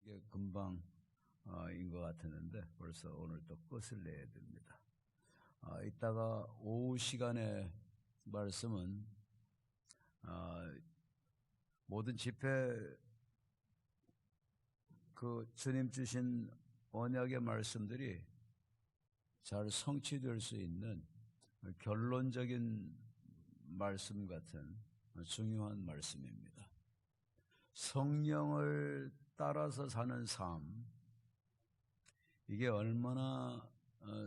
이게 금방 인 것 같았는데 벌써 오늘 또 끝을 내야 됩니다. 이따가 오후 시간에 말씀은 모든 집회 그 주님 주신 언약의 말씀들이 잘 성취될 수 있는 결론적인 말씀 같은 중요한 말씀입니다. 성령을 따라서 사는 삶, 이게 얼마나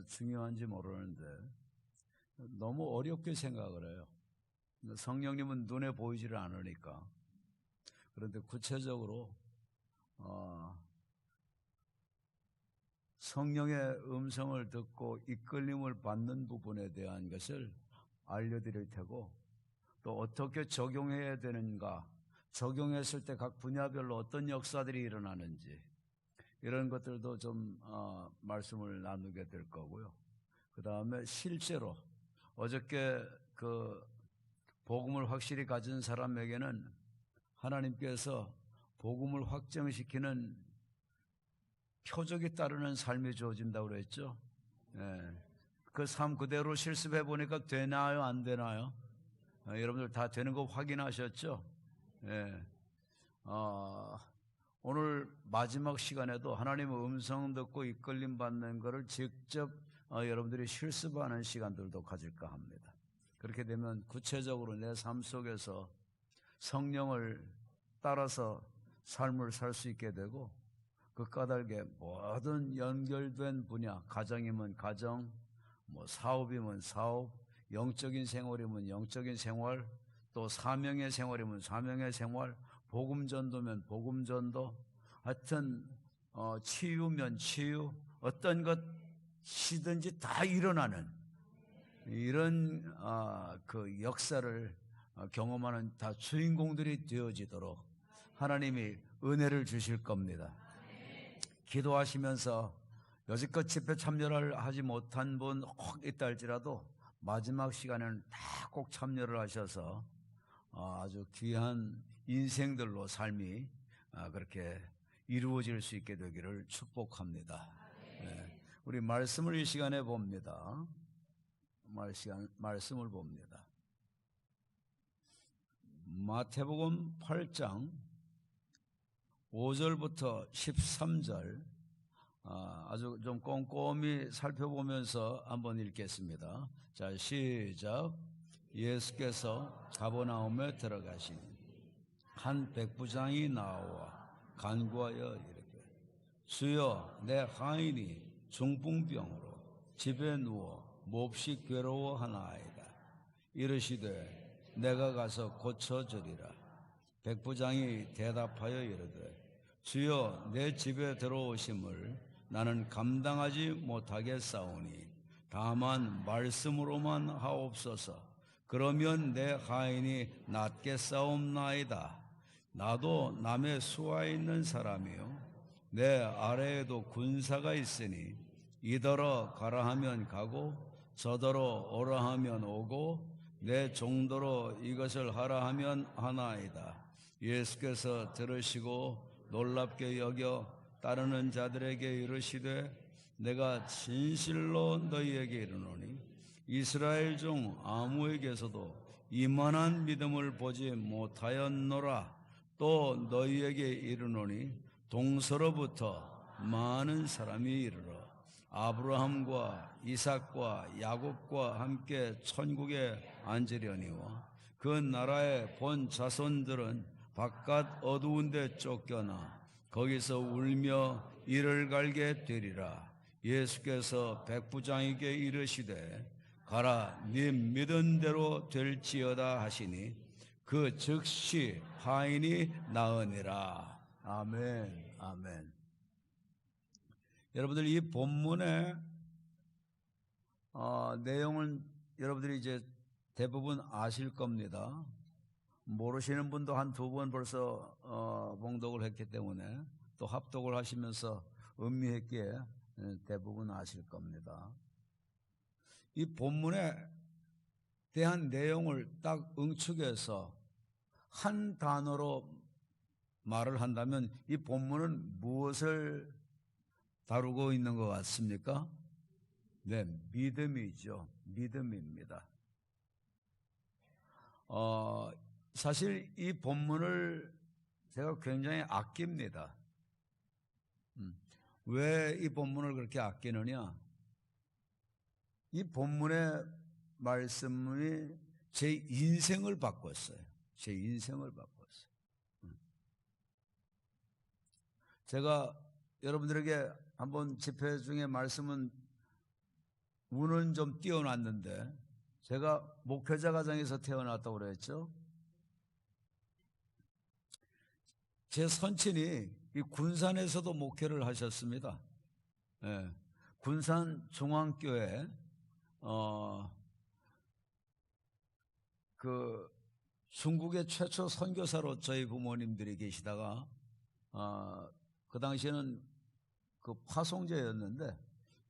중요한지 모르는데 너무 어렵게 생각을 해요. 성령님은 눈에 보이지를 않으니까. 그런데 구체적으로 성령의 음성을 듣고 이끌림을 받는 부분에 대한 것을 알려드릴 테고, 또 어떻게 적용해야 되는가, 적용했을 때 각 분야별로 어떤 역사들이 일어나는지 이런 것들도 좀 말씀을 나누게 될 거고요. 그 다음에 실제로 어저께 그 복음을 확실히 가진 사람에게는 하나님께서 복음을 확정시키는 표적이 따르는 삶이 주어진다고 그랬죠. 그 삶 그대로 실습해 보니까 되나요, 안 되나요? 여러분들 다 되는 거 확인하셨죠? 오늘 마지막 시간에도 하나님의 음성 듣고 이끌림 받는 것을 직접 여러분들이 실습하는 시간들도 가질까 합니다. 그렇게 되면 구체적으로 내 삶 속에서 성령을 따라서 삶을 살 수 있게 되고, 그 까닭에 모든 연결된 분야, 가정이면 가정, 사업이면 사업, 영적인 생활이면 영적인 생활, 또 사명의 생활이면 사명의 생활, 복음전도면 복음전도, 하여튼 치유면 치유, 어떤 것이든지 다 일어나는 이런 그 역사를 경험하는 다 주인공들이 되어지도록 하나님이 은혜를 주실 겁니다. 기도하시면서 여지껏 집회 참여를 하지 못한 분 혹 있다 할지라도 마지막 시간에는 다 꼭 참여를 하셔서 아주 귀한 인생들로 삶이 그렇게 이루어질 수 있게 되기를 축복합니다. 우리 말씀을 이 시간에 봅니다. 말씀을 봅니다. 마태복음 8장 5절부터 13절 아주 좀 꼼꼼히 살펴보면서 한번 읽겠습니다. 자, 시작. 예수께서 가버나움에 들어가시니 한 백부장이 나와 간구하여 이르되, 주여, 내 하인이 중풍병으로 집에 누워 몹시 괴로워하나이다. 이르시되, 내가 가서 고쳐주리라. 백부장이 대답하여 이르되, 주여, 내 집에 들어오심을 나는 감당하지 못하겠사오니 다만 말씀으로만 하옵소서. 그러면 내 하인이 낫겠사옵나이다. 나도 남의 수하에 있는 사람이요, 내 아래에도 군사가 있으니 이더러 가라 하면 가고 저더러 오라 하면 오고 내 정도로 이것을 하라 하면 하나이다. 예수께서 들으시고 놀랍게 여겨 따르는 자들에게 이르시되, 내가 진실로 너희에게 이르노니 이스라엘 중 아무에게서도 이만한 믿음을 보지 못하였노라. 또 너희에게 이르노니 동서로부터 많은 사람이 이르러 아브라함과 이삭과 야곱과 함께 천국에 앉으려니와 그 나라의 본 자손들은 바깥 어두운 데 쫓겨나 거기서 울며 이를 갈게 되리라. 예수께서 백부장에게 이르시되, 가라, 네 믿은 대로 될지어다 하시니 그 즉시 하인이 나으니라. 아멘, 아멘. 여러분들 이 본문의 내용은 여러분들이 이제 대부분 아실 겁니다. 모르시는 분도 한 두 번 벌써 봉독을 했기 때문에 또 합독을 하시면서 음미했기에 대부분 아실 겁니다. 이 본문에 대한 내용을 딱 응축해서 한 단어로 말을 한다면 이 본문은 무엇을 다루고 있는 것 같습니까? 네, 믿음이죠. 믿음입니다. 사실 이 본문을 제가 굉장히 아낍니다. 왜 이 본문을 그렇게 아끼느냐? 이 본문의 말씀이 제 인생을 바꿨어요. 제 인생을 바꿨어요. 제가 여러분들에게 한번 집회 중에 말씀은 운은 좀 띄워놨는데, 제가 목회자 가정에서 태어났다고 그랬죠. 제 선친이 이 군산에서도 목회를 하셨습니다. 예, 군산 중앙교회 중국의 최초 선교사로 저희 부모님들이 계시다가 그 당시에는 그 파송제였는데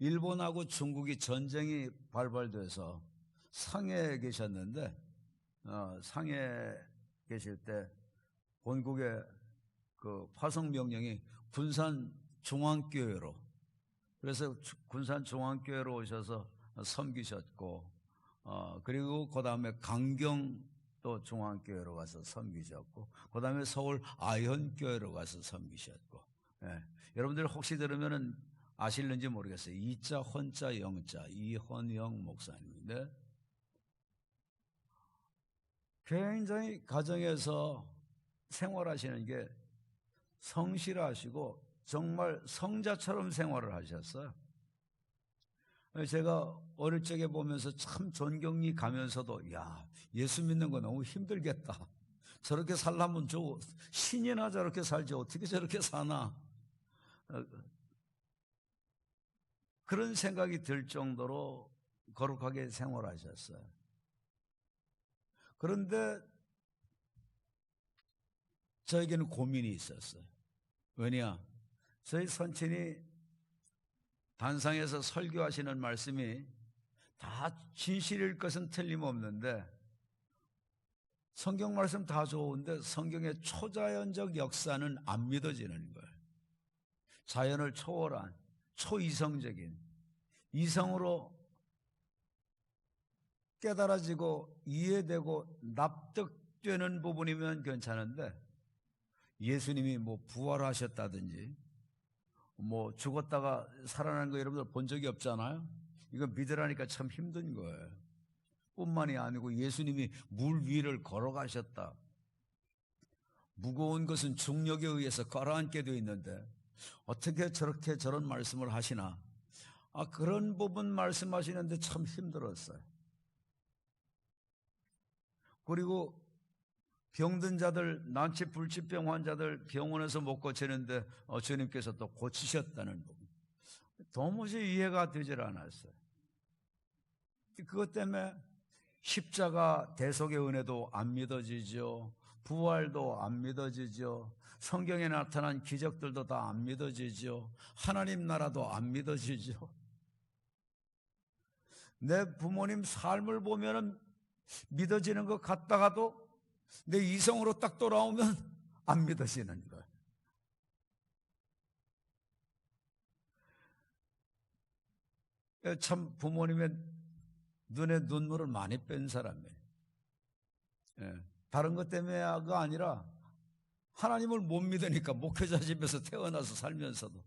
일본하고 중국이 전쟁이 발발돼서 상해에 계셨는데 상해에 계실 때 본국의 그 파송 명령이 군산 중앙교회로, 그래서 군산 중앙교회로 오셔서 섬기셨고 그리고 그 다음에 강경 또 중앙교회로 가서 섬기셨고 그 다음에 서울 아현교회로 가서 섬기셨고 예. 여러분들 혹시 들으면은 아실는지 모르겠어요. 이자 헌자 영자 이헌영 목사님인데 굉장히 가정에서 생활하시는 게 성실하시고 정말 성자처럼 생활을 하셨어요. 제가 어릴 적에 보면서 참 존경이 가면서도 야, 예수 믿는 거 너무 힘들겠다. 저렇게 살려면 신이나 저렇게 살지 어떻게 저렇게 사나. 그런 생각이 들 정도로 거룩하게 생활하셨어요. 그런데 저에게는 고민이 있었어요. 왜냐? 저희 선친이 단상에서 설교하시는 말씀이 다 진실일 것은 틀림없는데 성경 말씀 다 좋은데 성경의 초자연적 역사는 안 믿어지는 거예요. 자연을 초월한 초이성적인 이성으로 깨달아지고 이해되고 납득되는 부분이면 괜찮은데 예수님이 뭐 부활하셨다든지 뭐 죽었다가 살아난 거 여러분들 본 적이 없잖아요. 이거 믿으라니까 참 힘든 거예요. 뿐만이 아니고 예수님이 물 위를 걸어가셨다. 무거운 것은 중력에 의해서 깔아앉게 되어 있는데 어떻게 저렇게 저런 말씀을 하시나. 그런 부분 말씀하시는데 참 힘들었어요. 그리고 병든 자들, 난치 불치병 환자들 병원에서 못 고치는데 주님께서 또 고치셨다는 부분. 도무지 이해가 되질 않았어요. 그것 때문에 십자가 대속의 은혜도 안 믿어지죠. 부활도 안 믿어지죠. 성경에 나타난 기적들도 다 안 믿어지죠. 하나님 나라도 안 믿어지죠. 내 부모님 삶을 보면은 믿어지는 것 같다가도 내 이성으로 딱 돌아오면 안 믿어지는 거예요. 참 부모님의 눈에 눈물을 많이 뺀 사람이에요. 다른 것 때문에가 아니라 하나님을 못 믿으니까. 목회자 집에서 태어나서 살면서도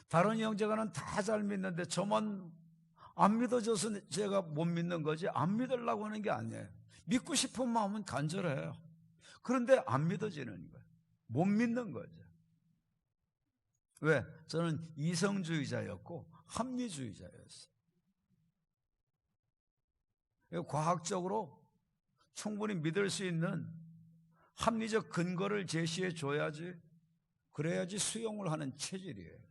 다른 형제가는 다 잘 믿는데 저만 안 믿어져서 제가 못 믿는 거지, 안 믿으려고 하는 게 아니에요. 믿고 싶은 마음은 간절해요. 그런데 안 믿어지는 거예요. 못 믿는 거죠. 왜? 저는 이성주의자였고 합리주의자였어요. 과학적으로 충분히 믿을 수 있는 합리적 근거를 제시해 줘야지, 그래야지 수용을 하는 체질이에요.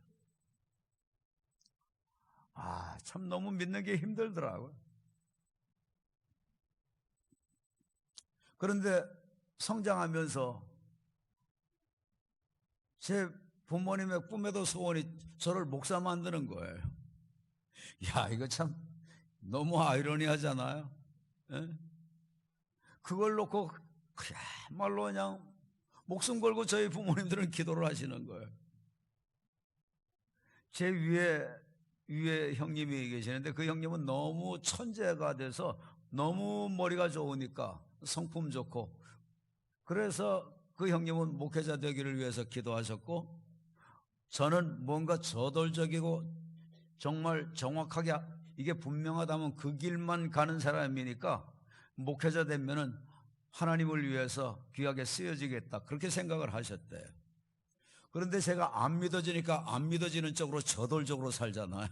참 너무 믿는 게 힘들더라고요. 그런데 성장하면서 제 부모님의 꿈에도 소원이 저를 목사 만드는 거예요. 야, 이거 참 너무 아이러니하잖아요. 예? 그걸 놓고 그야말로 그냥 목숨 걸고 저희 부모님들은 기도를 하시는 거예요. 제 위에 형님이 계시는데 그 형님은 너무 천재가 돼서 너무 머리가 좋으니까 성품 좋고, 그래서 그 형님은 목회자 되기를 위해서 기도하셨고, 저는 뭔가 저돌적이고 정말 정확하게 이게 분명하다면 그 길만 가는 사람이니까 목회자 되면은 하나님을 위해서 귀하게 쓰여지겠다, 그렇게 생각을 하셨대요. 그런데 제가 안 믿어지니까 안 믿어지는 쪽으로 저돌적으로 살잖아요.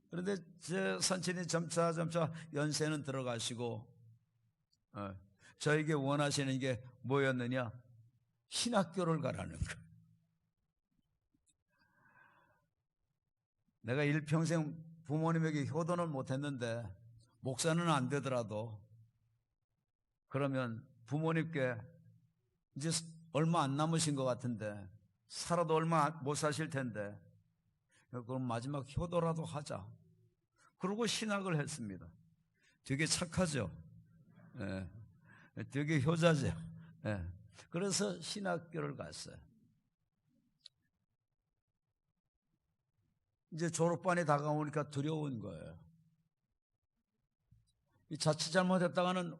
그런데 제 선친이 점차 연세는 들어가시고, 저에게 원하시는 게 뭐였느냐? 신학교를 가라는 거예요. 내가 일평생 부모님에게 효도는 못했는데 목사는 안 되더라도 그러면 부모님께 이제 얼마 안 남으신 것 같은데, 살아도 얼마 못 사실 텐데, 그럼 마지막 효도라도 하자. 그러고 신학을 했습니다. 되게 착하죠. 예. 되게 효자죠. 예. 그래서 신학교를 갔어요. 이제 졸업반이 다가오니까 두려운 거예요. 자칫 잘못했다가는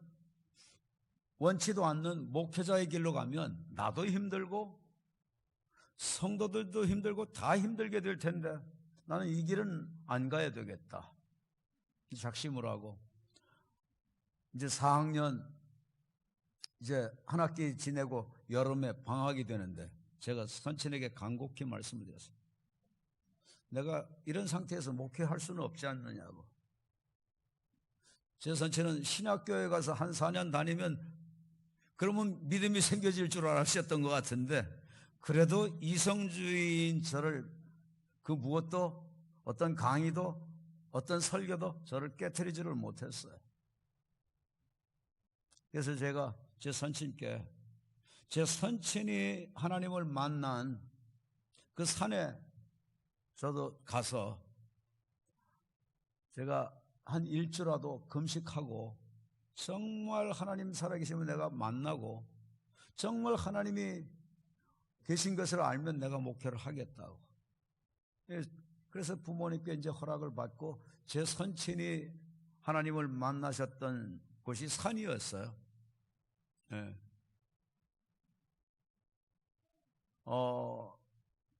원치도 않는 목회자의 길로 가면 나도 힘들고 성도들도 힘들고 다 힘들게 될 텐데 나는 이 길은 안 가야 되겠다, 작심을 하고 이제 4학년 이제 한 학기 지내고 여름에 방학이 되는데 제가 선친에게 간곡히 말씀을 드렸어요. 내가 이런 상태에서 목회할 수는 없지 않느냐고. 제 선친은 신학교에 가서 한 4년 다니면 그러면 믿음이 생겨질 줄 알았었던 것 같은데, 그래도 이성주의인 저를 그 무엇도 어떤 강의도 어떤 설교도 저를 깨트리지를 못했어요. 그래서 제가 제 선친께, 제 선친이 하나님을 만난 그 산에 저도 가서 제가 한 일주라도 금식하고 정말 하나님 살아계시면 내가 만나고 정말 하나님이 계신 것을 알면 내가 목회를 하겠다고. 그래서 부모님께 이제 허락을 받고 제 선친이 하나님을 만나셨던 곳이 산이었어요. 네.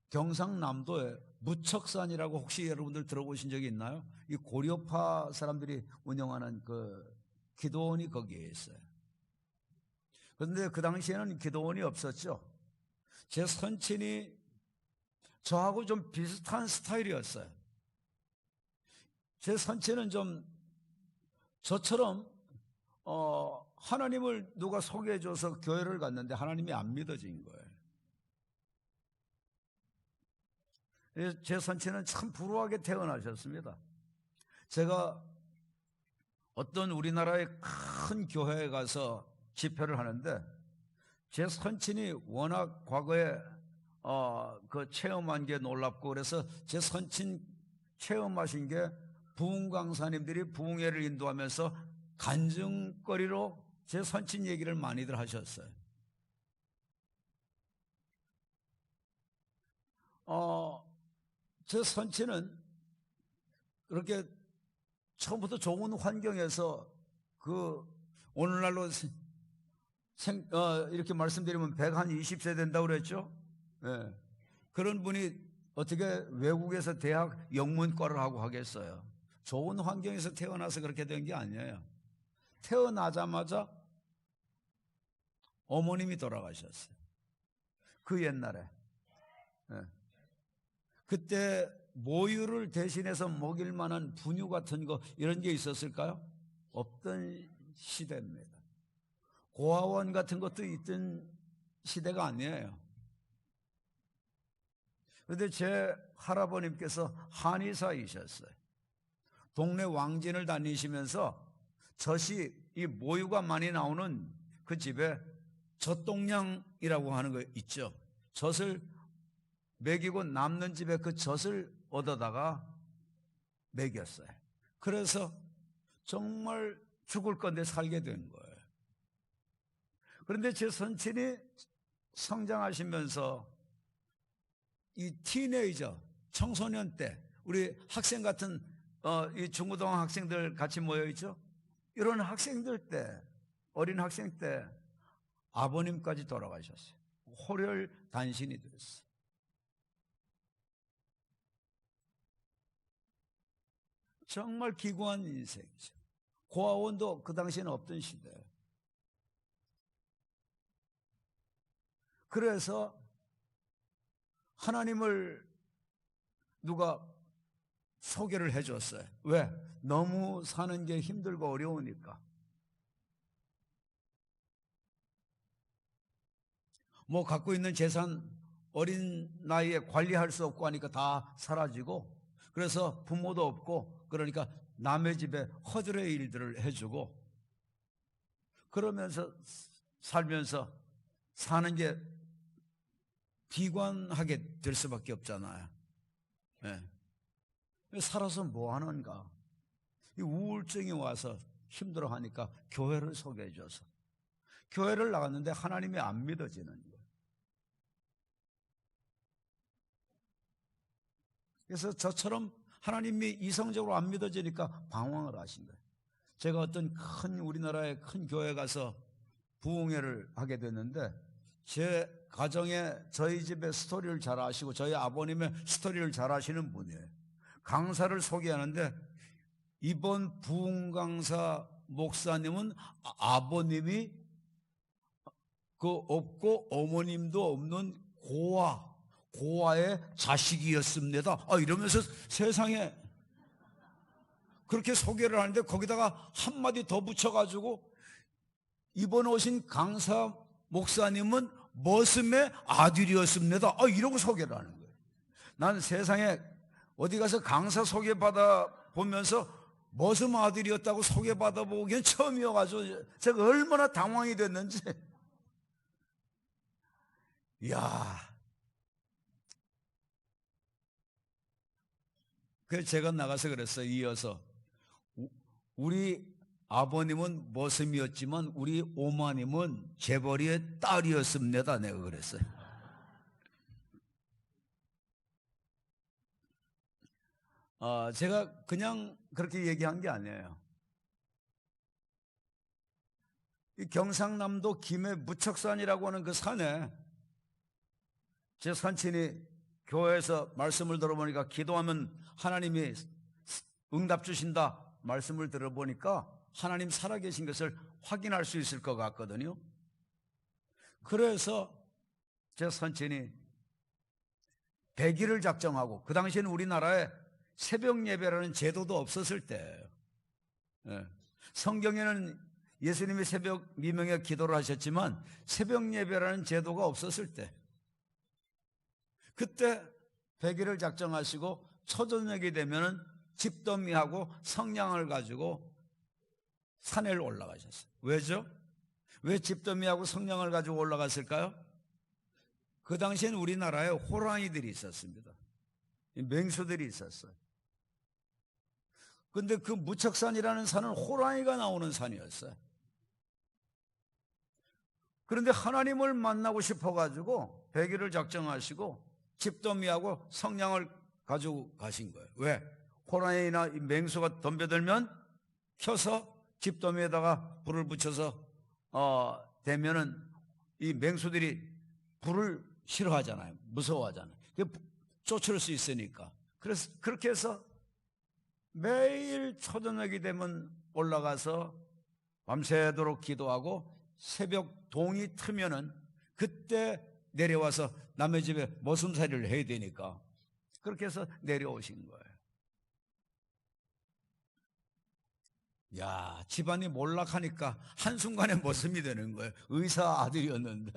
경상남도에 무척산이라고 혹시 여러분들 들어보신 적이 있나요? 이 고려파 사람들이 운영하는 그 기도원이 거기에 있어요. 그런데 그 당시에는 기도원이 없었죠. 제 선친이 저하고 좀 비슷한 스타일이었어요. 제 선친은 좀 저처럼 하나님을 누가 소개해줘서 교회를 갔는데 하나님이 안 믿어진 거예요. 제 선친은 참 불우하게 태어나셨습니다. 제가 어떤 우리나라의 큰 교회에 가서 집회를 하는데 제 선친이 워낙 과거에 그 체험한 게 놀랍고, 그래서 제 선친 체험하신 게 부흥 강사님들이 부흥회를 인도하면서 간증거리로 제 선친 얘기를 많이들 하셨어요. 제 선친은 그렇게 처음부터 좋은 환경에서 오늘날로 이렇게 말씀드리면 120세 된다고 그랬죠? 네. 그런 분이 어떻게 외국에서 대학 영문과를 하고 하겠어요? 좋은 환경에서 태어나서 그렇게 된 게 아니에요. 태어나자마자 어머님이 돌아가셨어요. 그 옛날에. 네. 그때 모유를 대신해서 먹일 만한 분유 같은 거 이런 게 있었을까요? 없던 시대입니다. 고아원 같은 것도 있던 시대가 아니에요. 그런데 제 할아버님께서 한의사이셨어요. 동네 왕진을 다니시면서 젖이 이 모유가 많이 나오는 그 집에 젖동량이라고 하는 거 있죠. 젖을 먹이고 남는 집에 그 젖을 얻어다가 먹였어요. 그래서 정말 죽을 건데 살게 된 거예요. 그런데 제 선친이 성장하시면서 이 티네이저, 청소년 때, 우리 학생 같은 이 중고등학 학생들 같이 모여있죠? 이런 학생들 때, 어린 학생 때 아버님까지 돌아가셨어요. 호혈단신이 됐어요. 정말 기구한 인생이죠. 고아원도 그 당시에는 없던 시대예요. 그래서 하나님을 누가 소개를 해줬어요. 왜? 너무 사는 게 힘들고 어려우니까. 뭐 갖고 있는 재산 어린 나이에 관리할 수 없고 하니까 다 사라지고, 그래서 부모도 없고, 그러니까 남의 집에 허드레 일들을 해주고, 그러면서 살면서 사는 게 비관하게 될 수밖에 없잖아요. 네. 살아서 뭐 하는가? 이 우울증이 와서 힘들어하니까 교회를 소개해줘서 교회를 나갔는데 하나님이 안 믿어지는 거예요. 그래서 저처럼 하나님이 이성적으로 안 믿어지니까 방황을 하신 거예요. 제가 어떤 큰 우리나라의 큰 교회 가서 부흥회를 하게 됐는데, 제 가정에 저희 집의 스토리를 잘 아시고 저희 아버님의 스토리를 잘 아시는 분이에요. 강사를 소개하는데 이번 부흥 강사 목사님은 아버님이 그 없고 어머님도 없는 고아의 자식이었습니다. 이러면서 세상에 그렇게 소개를 하는데, 거기다가 한마디 더 붙여가지고 이번 오신 강사 목사님은 머슴의 아들이었습니다. 이러고 소개를 하는 거예요. 난 세상에 어디 가서 강사 소개받아 보면서 머슴 아들이었다고 소개받아 보기엔 처음이어가지고 제가 얼마나 당황이 됐는지. 이야. 그래서 제가 나가서 그랬어요. 이어서 우리 아버님은 머슴이었지만 우리 오마님은 재벌이의 딸이었습니다. 내가 그랬어요. 제가 그냥 그렇게 얘기한 게 아니에요. 이 경상남도 김해 무척산이라고 하는 그 산에 제 산친이 교회에서 말씀을 들어보니까 기도하면 하나님이 응답 주신다 말씀을 들어보니까 하나님 살아계신 것을 확인할 수 있을 것 같거든요. 그래서 제 선친이 100일을 작정하고, 그 당시에는 우리나라에 새벽 예배라는 제도도 없었을 때예요. 성경에는 예수님이 새벽 미명에 기도를 하셨지만 새벽 예배라는 제도가 없었을 때, 그때 100일을 작정하시고 초저녁이 되면은 집더미하고 성냥을 가지고 산에 올라가셨어요. 왜죠? 왜 집더미하고 성냥을 가지고 올라갔을까요? 그 당시에는 우리나라에 호랑이들이 있었습니다. 맹수들이 있었어요. 근데 그 무척산이라는 산은 호랑이가 나오는 산이었어요. 그런데 하나님을 만나고 싶어가지고 100일을 작정하시고 집더미하고 성냥을 가지고 가신 거예요. 왜? 호랑이나 맹수가 덤벼들면 켜서 집더미에다가 불을 붙여서 되면은 이 맹수들이 불을 싫어하잖아요. 무서워하잖아요. 쫓을 수 있으니까. 그래서 그렇게 해서 매일 초저녁이 되면 올라가서 밤새도록 기도하고 새벽 동이 트면은 그때 내려와서 남의 집에 머슴살이를 해야 되니까 그렇게 해서 내려오신 거예요. 야, 집안이 몰락하니까 한순간에 머슴이 되는 거예요. 의사 아들이었는데.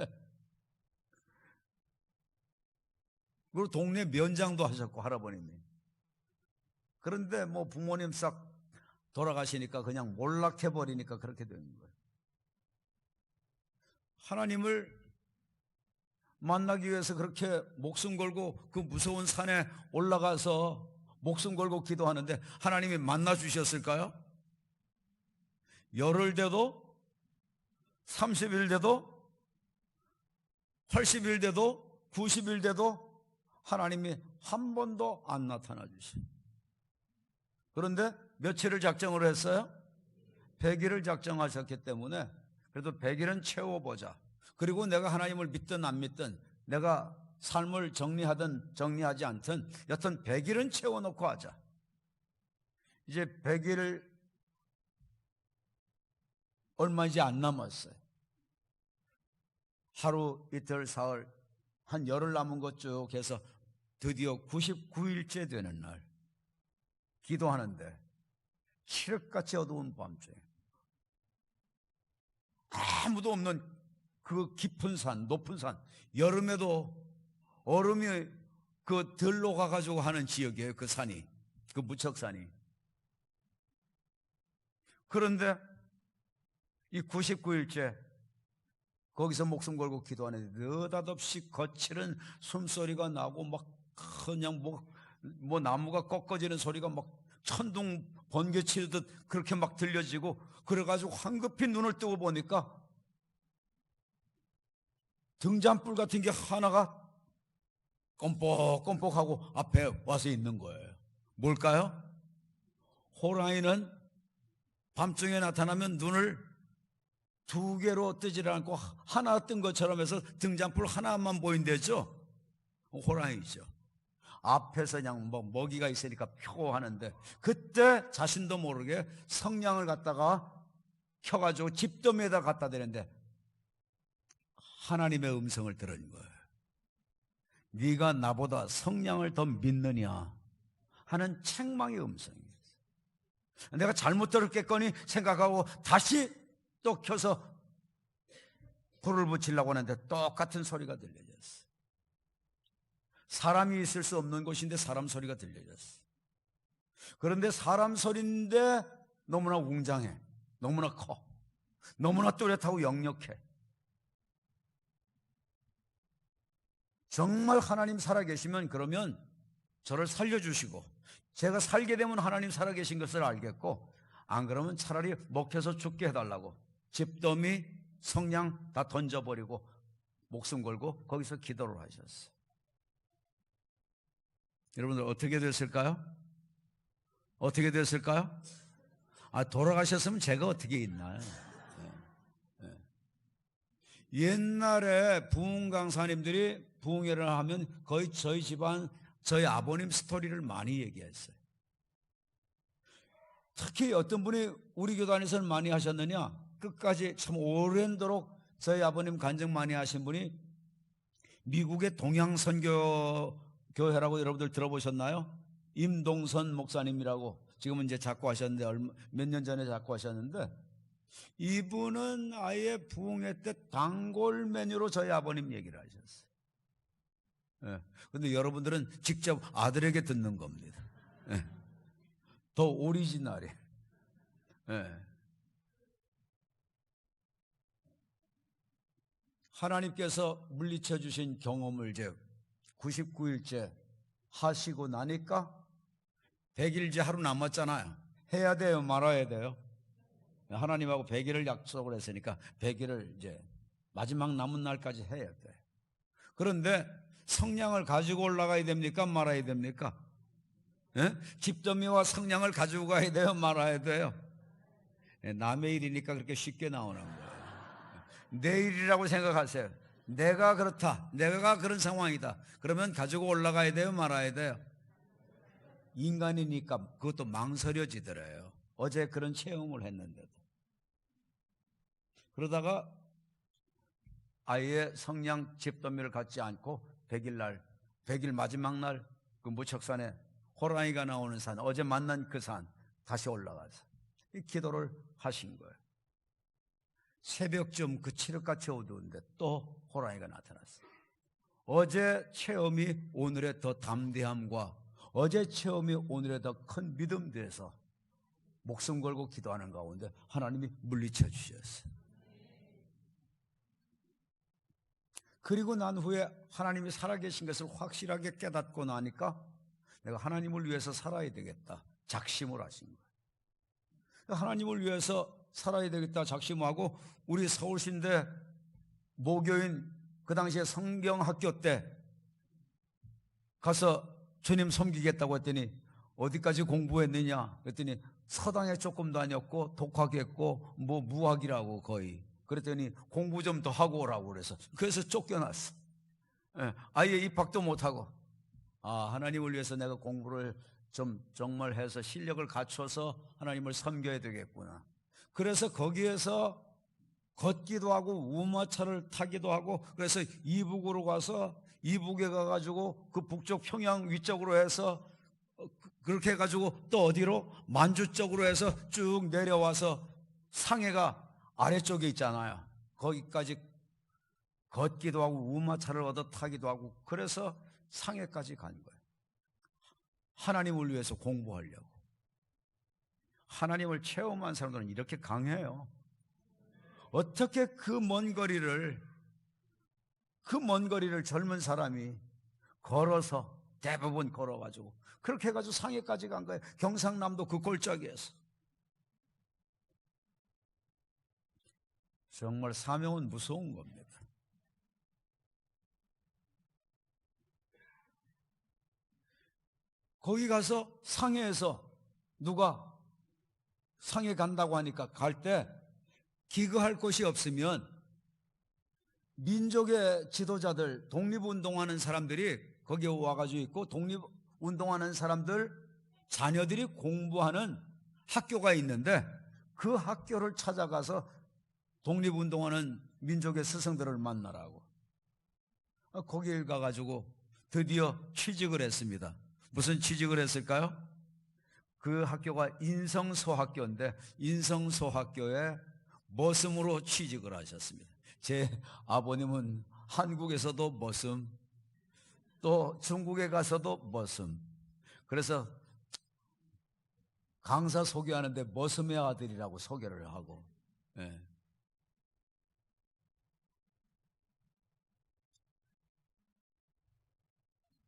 그리고 동네 면장도 하셨고, 할아버님이. 그런데 뭐 부모님 싹 돌아가시니까 그냥 몰락해버리니까 그렇게 되는 거예요. 하나님을 만나기 위해서 그렇게 목숨 걸고 그 무서운 산에 올라가서 목숨 걸고 기도하는데 하나님이 만나 주셨을까요? 열흘 돼도 30일 돼도 80일 돼도 90일 돼도 하나님이 한 번도 안 나타나 주신. 그런데 며칠을 작정을 했어요? 100일을 작정하셨기 때문에 그래도 100일은 채워보자. 그리고 내가 하나님을 믿든 안 믿든, 내가 삶을 정리하든 정리하지 않든 여튼 100일은 채워놓고 하자. 이제 100일 얼마 이제 안 남았어요. 하루, 이틀, 사흘, 한 열흘 남은 것 쭉 해서 드디어 99일째 되는 날 기도하는데 칠흑같이 어두운 밤중에 아무도 없는 그 깊은 산, 높은 산, 여름에도 얼음이 그 들로 가가지고 하는 지역이에요. 그 산이, 그 무척산이. 그런데 이 99일째 거기서 목숨 걸고 기도하는데 느닷없이 거칠은 숨소리가 나고 막 그냥 뭐 나무가 꺾어지는 소리가 막 천둥 번개 치듯 그렇게 막 들려지고, 그래가지고 황급히 눈을 뜨고 보니까 등잔불 같은 게 하나가 껌뻑껌뻑하고 앞에 와서 있는 거예요. 뭘까요? 호랑이는 밤중에 나타나면 눈을 두 개로 뜨질 않고 하나 뜬 것처럼 해서 등잔불 하나만 보인대죠. 호랑이죠. 앞에서 그냥 뭐 먹이가 있으니까 표하는데, 그때 자신도 모르게 성냥을 갖다가 켜가지고 집더미에다 갖다 대는데 하나님의 음성을 들은 거예요. 네가 나보다 성냥을 더 믿느냐 하는 책망의 음성이었어요. 내가 잘못 들었겠거니 생각하고 다시 또 켜서 불을 붙이려고 하는데 똑같은 소리가 들려졌어요. 사람이 있을 수 없는 곳인데 사람 소리가 들려졌어요. 그런데 사람 소리인데 너무나 웅장해, 너무나 커, 너무나 뚜렷하고 역력해. 정말 하나님 살아계시면 그러면 저를 살려주시고 제가 살게 되면 하나님 살아계신 것을 알겠고, 안 그러면 차라리 먹혀서 죽게 해달라고 집더미 성냥 다 던져버리고 목숨 걸고 거기서 기도를 하셨어요. 여러분들 어떻게 됐을까요? 어떻게 됐을까요? 돌아가셨으면 제가 어떻게 있나요? 옛날에 부흥 강사님들이 부흥회를 하면 거의 저희 집안, 저희 아버님 스토리를 많이 얘기했어요. 특히 어떤 분이 우리 교도 안에서는 많이 하셨느냐, 끝까지 참 오랜도록 저희 아버님 간증 많이 하신 분이 미국의 동양선교교회라고 여러분들 들어보셨나요? 임동선 목사님이라고, 지금은 이제 작고하셨는데 몇 년 전에 작고하셨는데, 이분은 아예 부흥회 때 단골 메뉴로 저희 아버님 얘기를 하셨어요. 그런데 여러분들은 직접 아들에게 듣는 겁니다. 더 오리지널해. 하나님께서 물리쳐 주신 경험을 이제 99일째 하시고 나니까 100일째 하루 남았잖아요. 해야 돼요, 말아야 돼요? 하나님하고 100일을 약속을 했으니까 100일을 이제 마지막 남은 날까지 해야 돼. 그런데 성냥을 가지고 올라가야 됩니까? 말아야 됩니까? 집더미와 성냥을 가지고 가야 돼요? 말아야 돼요? 남의 일이니까 그렇게 쉽게 나오는 거예요. 내 일이라고 생각하세요. 내가 그렇다, 내가 그런 상황이다, 그러면 가지고 올라가야 돼요? 말아야 돼요? 인간이니까 그것도 망설여지더래요. 어제 그런 체험을 했는데도. 그러다가 아예 성냥 집더미를 갖지 않고 100일 마지막 날 그 무척산에 호랑이가 나오는 산, 어제 만난 그 산 다시 올라가서 이 기도를 하신 거예요. 새벽쯤 그 칠흑같이 어두운데 또 호랑이가 나타났어요. 어제 체험이 오늘의 더 담대함과 어제 체험이 오늘의 더 큰 믿음 돼서 목숨 걸고 기도하는 가운데 하나님이 물리쳐 주셨어요. 그리고 난 후에 하나님이 살아계신 것을 확실하게 깨닫고 나니까 내가 하나님을 위해서 살아야 되겠다 작심을 하신 거예요. 하나님을 위해서 살아야 되겠다 작심하고 우리 서울신대 모교인 그 당시에 성경학교 때 가서 주님 섬기겠다고 했더니 어디까지 공부했느냐 그랬더니 서당에 조금 다녔고 독학했고 뭐 무학이라고 거의 그랬더니 공부 좀 더 하고 오라고 그래서 쫓겨났어. 아예 입학도 못하고 하나님을 위해서 내가 공부를 좀 정말 해서 실력을 갖춰서 하나님을 섬겨야 되겠구나. 그래서 거기에서 걷기도 하고 우마차를 타기도 하고 그래서 이북으로 가서 이북에 가가지고 그 북쪽 평양 위쪽으로 해서 그렇게 해가지고 또 어디로 만주 쪽으로 해서 쭉 내려와서 상해가 아래쪽에 있잖아요. 거기까지 걷기도 하고 우마차를 얻어 타기도 하고 그래서 상해까지 간 거예요. 하나님을 위해서 공부하려고. 하나님을 체험한 사람들은 이렇게 강해요. 어떻게 그 먼 거리를 젊은 사람이 걸어서 대부분 걸어가지고 그렇게 해가지고 상해까지 간 거예요. 경상남도 그 골짜기에서. 정말 사명은 무서운 겁니다. 거기 가서 상해에서 누가 상해 간다고 하니까 갈 때 기거할 곳이 없으면 민족의 지도자들 독립운동하는 사람들이 거기에 와가지고 있고 독립운동하는 사람들 자녀들이 공부하는 학교가 있는데 그 학교를 찾아가서 독립운동하는 민족의 스승들을 만나라고. 거기에 가가지고 드디어 취직을 했습니다. 무슨 취직을 했을까요? 그 학교가 인성소학교인데 인성소학교에 머슴으로 취직을 하셨습니다. 제 아버님은 한국에서도 머슴, 또 중국에 가서도 머슴. 그래서 강사 소개하는데 머슴의 아들이라고 소개를 하고.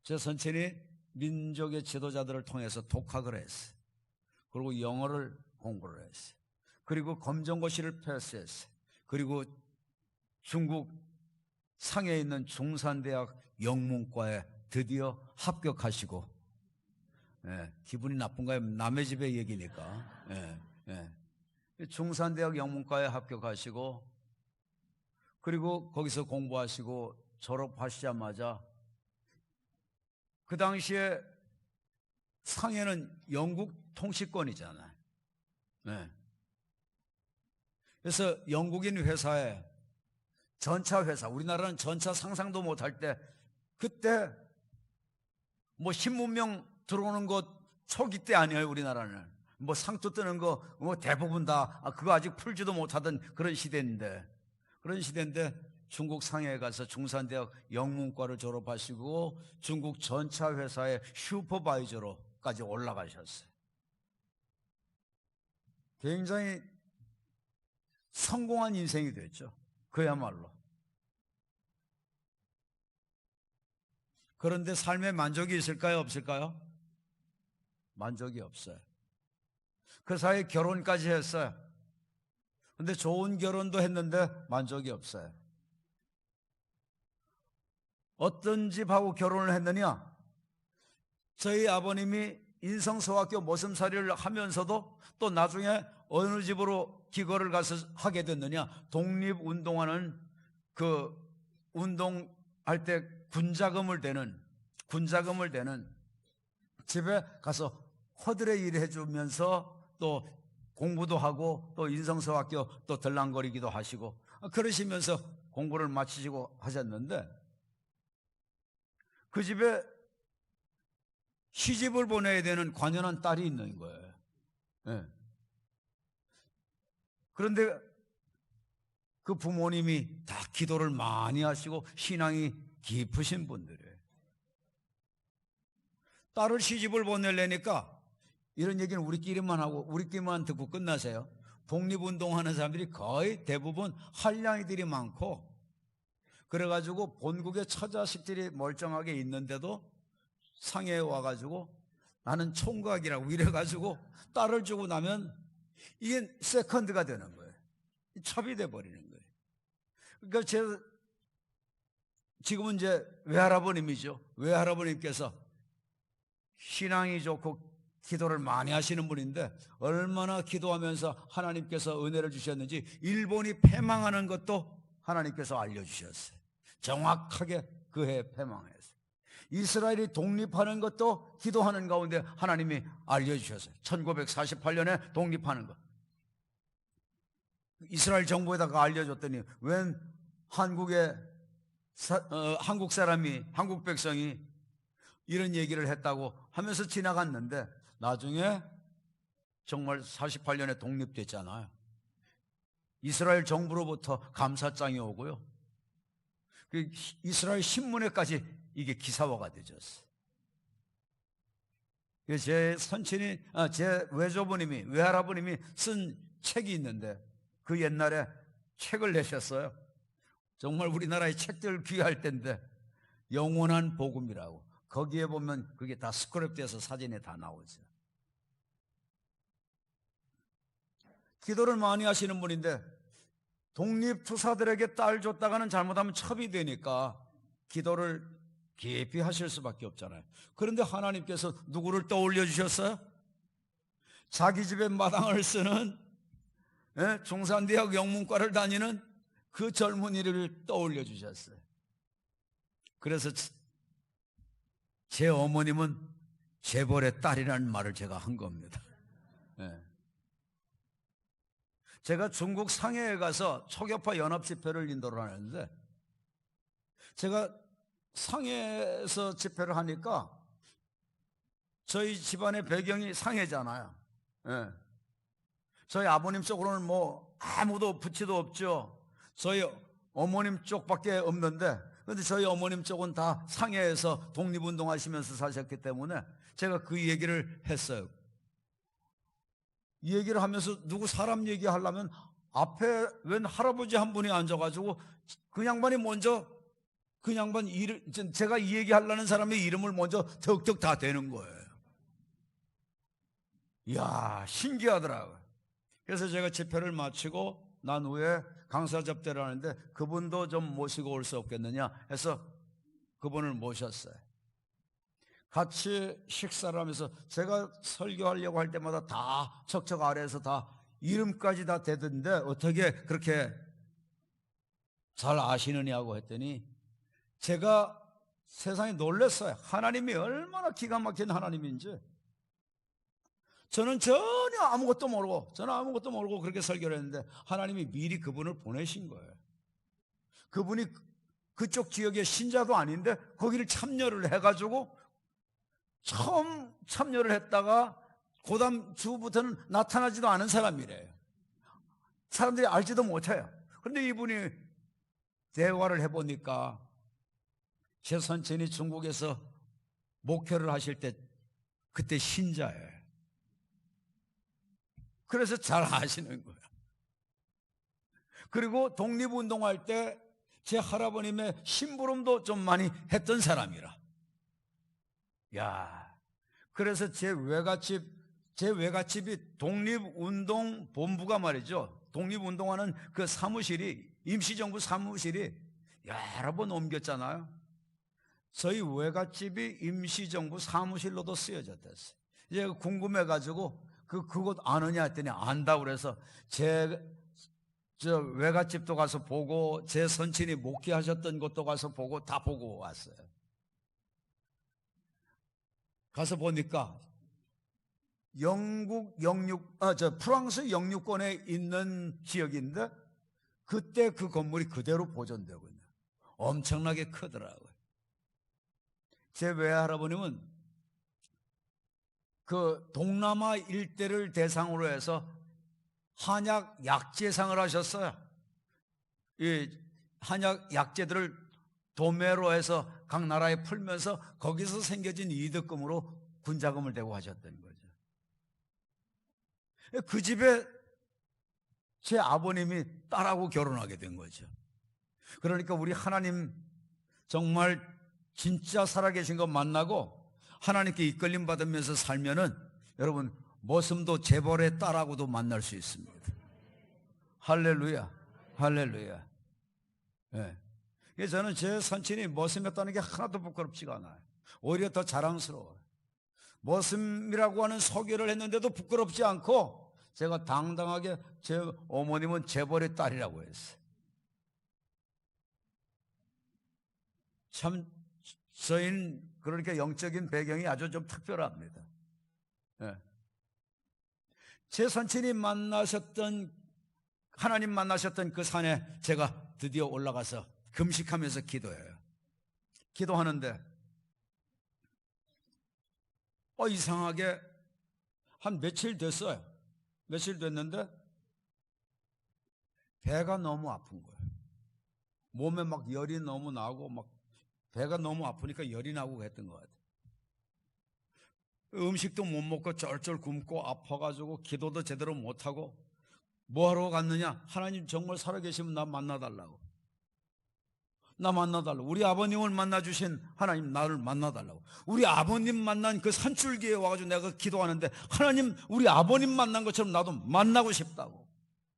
제 선친이 민족의 지도자들을 통해서 독학을 했어요. 그리고 영어를 공부를 했어요. 그리고 검정고시를 패스했어요. 그리고 중국 상해에 있는 중산대학 영문과에 드디어 합격하시고, 기분이 나쁜가요? 남의 집의 얘기니까. 중산대학 영문과에 합격하시고, 그리고 거기서 공부하시고 졸업하시자마자 그 당시에 상해는 영국 통치권이잖아요. 그래서 영국인 회사에 전차 회사, 우리나라는 전차 상상도 못할 때 그때 뭐 신문명 들어오는 것 초기 때 아니에요. 우리나라는 뭐 상투 뜨는 거 뭐 대부분 다 그거 아직 풀지도 못하던 그런 시대인데 중국 상해에 가서 중산대학 영문과를 졸업하시고 중국 전차 회사의 슈퍼바이저로까지 올라가셨어요. 굉장히 성공한 인생이 됐죠. 그야말로. 그런데 삶에 만족이 있을까요? 없을까요? 만족이 없어요. 그 사이에 결혼까지 했어요. 근데 좋은 결혼도 했는데 만족이 없어요. 어떤 집하고 결혼을 했느냐? 저희 아버님이 인성소학교 모슴살이를 하면서도 또 나중에 어느 집으로 기거를 가서 하게 됐느냐? 독립운동하는 그 운동할 때 군자금을 대는 집에 가서 허드렛 일 해주면서 또 공부도 하고 또 인성소학교 또 들랑거리기도 하시고 그러시면서 공부를 마치시고 하셨는데 그 집에 시집을 보내야 되는 관연한 딸이 있는 거예요. 그런데 그 부모님이 다 기도를 많이 하시고 신앙이 깊으신 분들이에요. 딸을 시집을 보내려니까 이런 얘기는 우리끼리만 하고 우리끼리만 듣고 끝나세요. 독립운동하는 사람들이 거의 대부분 한량이들이 많고 그래가지고 본국에 처자식들이 멀쩡하게 있는데도 상해에 와가지고 나는 총각이라고 이래가지고 딸을 주고 나면 이게 세컨드가 되는 거예요. 첩이 돼버리는 거예요. 그러니까 지금은 이제 외할아버님이죠. 외할아버님께서 신앙이 좋고 기도를 많이 하시는 분인데 얼마나 기도하면서 하나님께서 은혜를 주셨는지 일본이 패망하는 것도 하나님께서 알려주셨어요. 정확하게 그 해에 패망했어요. 이스라엘이 독립하는 것도 기도하는 가운데 하나님이 알려주셨어요. 1948년에 독립하는 것. 이스라엘 정부에다가 알려줬더니 웬 한국 사람이, 한국 백성이 이런 얘기를 했다고 하면서 지나갔는데 나중에 정말 48년에 독립됐잖아요. 이스라엘 정부로부터 감사장이 오고요. 이스라엘 신문에까지 이게 기사화가 되졌어요. 제 선친이, 제 외할아버님이 쓴 책이 있는데 그 옛날에 책을 내셨어요. 정말 우리나라의 책들 귀할 때인데 영원한 복음이라고. 거기에 보면 그게 다 스크랩돼서 사진에 다 나오죠. 기도를 많이 하시는 분인데 독립투사들에게 딸 줬다가는 잘못하면 첩이 되니까 기도를 깊이 하실 수밖에 없잖아요. 그런데 하나님께서 누구를 떠올려 주셨어요? 자기 집에 마당을 쓰는 중산대학 영문과를 다니는 그 젊은이를 떠올려 주셨어요. 그래서 제 어머님은 재벌의 딸이라는 말을 제가 한 겁니다. 제가 중국 상해에 가서 초교파 연합집회를 인도를 하는데 제가 상해에서 집회를 하니까 저희 집안의 배경이 상해잖아요. 저희 아버님 쪽으로는 뭐 아무도 부치도 없죠. 저희 어머님 쪽밖에 없는데 그런데 저희 어머님 쪽은 다 상해에서 독립운동하시면서 사셨기 때문에 제가 그 얘기를 했어요. 이 얘기를 하면서 누구 사람 얘기하려면 앞에 웬 할아버지 한 분이 앉아가지고 그 양반이 먼저 그 양반 이름, 제가 이 얘기하려는 사람의 이름을 먼저 덕덕 다 대는 거예요. 이야, 신기하더라고요. 그래서 제가 집회를 마치고 난 후에 강사 접대를 하는데 그분도 좀 모시고 올 수 없겠느냐 해서 그분을 모셨어요. 같이 식사를 하면서 제가 설교하려고 할 때마다 다 척척 아래에서 다 이름까지 다 대던데 어떻게 그렇게 잘 아시느냐고 했더니 제가 세상에 놀랐어요. 하나님이 얼마나 기가 막힌 하나님인지. 저는 전혀 아무것도 모르고 그렇게 설교를 했는데 하나님이 미리 그분을 보내신 거예요. 그분이 그쪽 지역의 신자도 아닌데 거기를 참여를 해가지고 처음 참여를 했다가 그 다음 주부터는 나타나지도 않은 사람이래요. 사람들이 알지도 못해요. 그런데 이분이 대화를 해보니까 제 선친이 중국에서 목회를 하실 때 그때 신자예요. 그래서 잘 아시는 거예요. 그리고 독립운동할 때 제 할아버님의 심부름도 좀 많이 했던 사람이라. 야, 그래서 제 외갓집이 독립운동본부가 말이죠. 독립운동하는 그 사무실이, 임시정부 사무실이 여러 번 옮겼잖아요. 저희 외갓집이 임시정부 사무실로도 쓰여졌댔어요. 이제 궁금해가지고 그곳 아느냐 했더니 안다고 그래서 저 외갓집도 가서 보고 제 선친이 목회하셨던 곳도 가서 보고 다 보고 왔어요. 가서 보니까 프랑스 영유권에 있는 지역인데 그때 그 건물이 그대로 보존되고 있네요. 엄청나게 크더라고요. 제 외할아버님은 그 동남아 일대를 대상으로 해서 한약 약재상을 하셨어요. 이 한약 약재들을 도매로 해서 각 나라에 풀면서 거기서 생겨진 이득금으로 군자금을 대고 하셨던 거죠. 그 집에 제 아버님이 딸하고 결혼하게 된 거죠. 그러니까 우리 하나님 정말 진짜 살아계신 거 만나고 하나님께 이끌림 받으면서 살면은 여러분 머슴도 재벌의 딸하고도 만날 수 있습니다. 할렐루야, 할렐루야. 예. 그래서 저는 제 선친이 머슴이었다는 게 하나도 부끄럽지가 않아요. 오히려 더 자랑스러워요. 머슴이라고 하는 소개를 했는데도 부끄럽지 않고 제가 당당하게 제 어머님은 재벌의 딸이라고 했어요. 참 저희는 그러니까 영적인 배경이 아주 좀 특별합니다. 예. 제 선친이 하나님 만나셨던 그 산에 제가 드디어 올라가서 금식하면서 기도해요. 기도하는데 이상하게 한 며칠 됐어요. 며칠 됐는데 배가 너무 아픈 거예요. 몸에 막 열이 너무 나고 막 배가 너무 아프니까 열이 나고 했던 것 같아요. 음식도 못 먹고 쩔쩔 굶고 아파가지고 기도도 제대로 못하고 뭐하러 갔느냐? 하나님 정말 살아계시면 나 만나달라고. 나 만나달라고. 우리 아버님을 만나주신 하나님 나를 만나달라고. 우리 아버님 만난 그 산줄기에 와가지고 내가 기도하는데 하나님 우리 아버님 만난 것처럼 나도 만나고 싶다고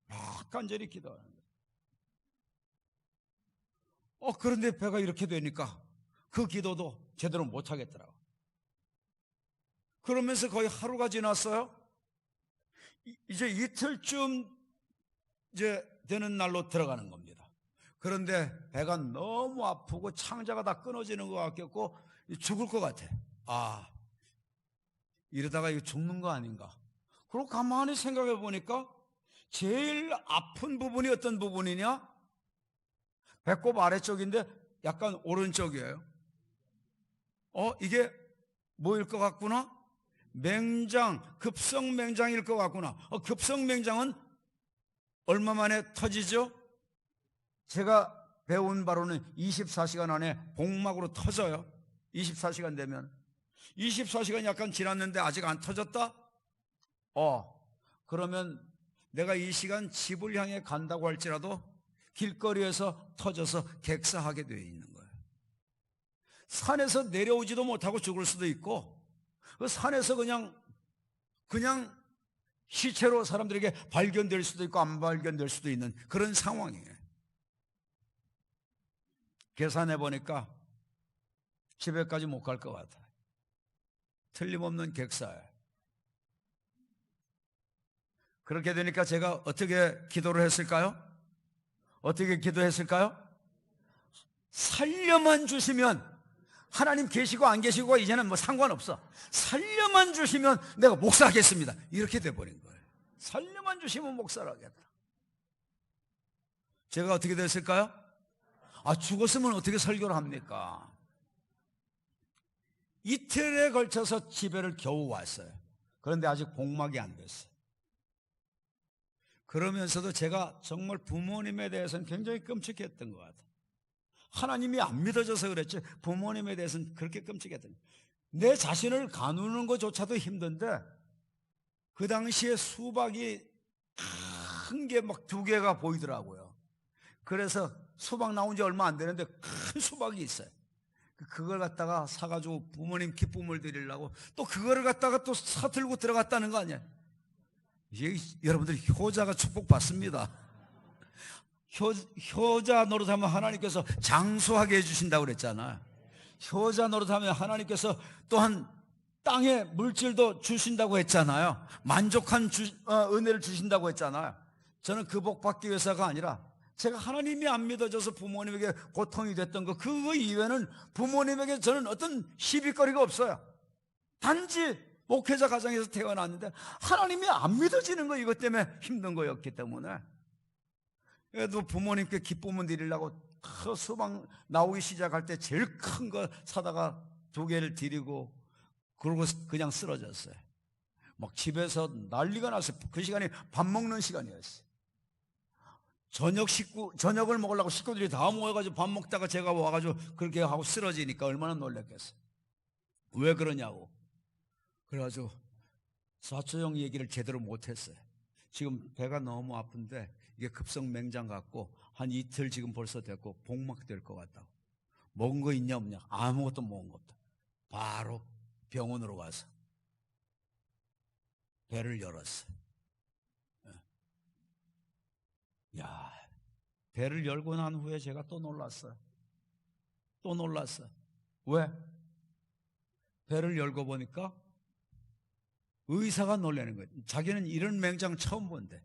막 간절히 기도하는데 그런데 배가 이렇게 되니까 그 기도도 제대로 못하겠더라고. 그러면서 거의 하루가 지났어요. 이제 이틀쯤 이제 되는 날로 들어가는 겁니다. 그런데 배가 너무 아프고 창자가 다 끊어지는 것 같겠고 죽을 것 같아. 이러다가 이거 죽는 거 아닌가. 그리고 가만히 생각해 보니까 제일 아픈 부분이 어떤 부분이냐? 배꼽 아래쪽인데 약간 오른쪽이에요. 이게 뭐일 것 같구나? 급성맹장일 것 같구나. 급성맹장은 얼마 만에 터지죠? 제가 배운 바로는 24시간 안에 복막으로 터져요. 24시간 되면. 24시간 약간 지났는데 아직 안 터졌다? 그러면 내가 이 시간 집을 향해 간다고 할지라도 길거리에서 터져서 객사하게 되어 있는 거예요. 산에서 내려오지도 못하고 죽을 수도 있고 그 산에서 그냥 시체로 사람들에게 발견될 수도 있고 안 발견될 수도 있는 그런 상황이에요. 계산해 보니까 집에까지 못 갈 것 같아요. 틀림없는 객사예요. 그렇게 되니까 제가 어떻게 기도를 했을까요? 어떻게 기도했을까요? 살려만 주시면 하나님 계시고 안 계시고 이제는 뭐 상관없어. 살려만 주시면 내가 목사하겠습니다. 이렇게 돼버린 거예요. 살려만 주시면 목사를 하겠다. 제가 어떻게 됐을까요? 죽었으면 어떻게 설교를 합니까? 이틀에 걸쳐서 집에를 겨우 왔어요. 그런데 아직 복막이 안 됐어요. 그러면서도 제가 정말 부모님에 대해서는 굉장히 끔찍했던 것 같아요. 하나님이 안 믿어져서 그랬지 부모님에 대해서는 그렇게 끔찍했던 거예요. 내 자신을 가누는 것조차도 힘든데 그 당시에 수박이 큰 게 막 2개가 보이더라고요. 그래서 수박 나온 지 얼마 안 되는데 큰 수박이 있어요. 그걸 갖다가 사가지고 부모님 기쁨을 드리려고 또 그거를 갖다가 또 사들고 들어갔다는 거 아니에요. 여러분들 효자가 축복받습니다. 효자 노릇하면 하나님께서 장수하게 해주신다고 그랬잖아요. 효자 노릇하면 하나님께서 또한 땅에 물질도 주신다고 했잖아요. 만족한 은혜를 주신다고 했잖아요. 저는 그 복 받기 위해서가 아니라 제가 하나님이 안 믿어져서 부모님에게 고통이 됐던 거 그거 이외에는 부모님에게 저는 어떤 시비거리가 없어요. 단지 목회자 가정에서 태어났는데 하나님이 안 믿어지는 거 이것 때문에 힘든 거였기 때문에 그래도 부모님께 기쁨을 드리려고 수박 나오기 시작할 때 제일 큰 거 사다가 2개를 드리고 그러고 그냥 쓰러졌어요. 막 집에서 난리가 났어요. 그 시간이 밥 먹는 시간이었어요. 저녁을 먹으려고 식구들이 다 모여가지고 밥 먹다가 제가 와가지고 그렇게 하고 쓰러지니까 얼마나 놀랐겠어요. 왜 그러냐고. 그래가지고 사초형 얘기를 제대로 못했어요. 지금 배가 너무 아픈데 이게 급성맹장 같고 한 이틀 지금 벌써 됐고 복막될 것 같다고. 먹은 거 있냐 없냐? 아무것도 먹은 거 없다. 바로 병원으로 와서 배를 열었어. 야, 배를 열고 난 후에 제가 또 놀랐어요. 또 놀랐어요. 왜? 배를 열고 보니까 의사가 놀라는 거예요. 자기는 이런 맹장 처음 본대.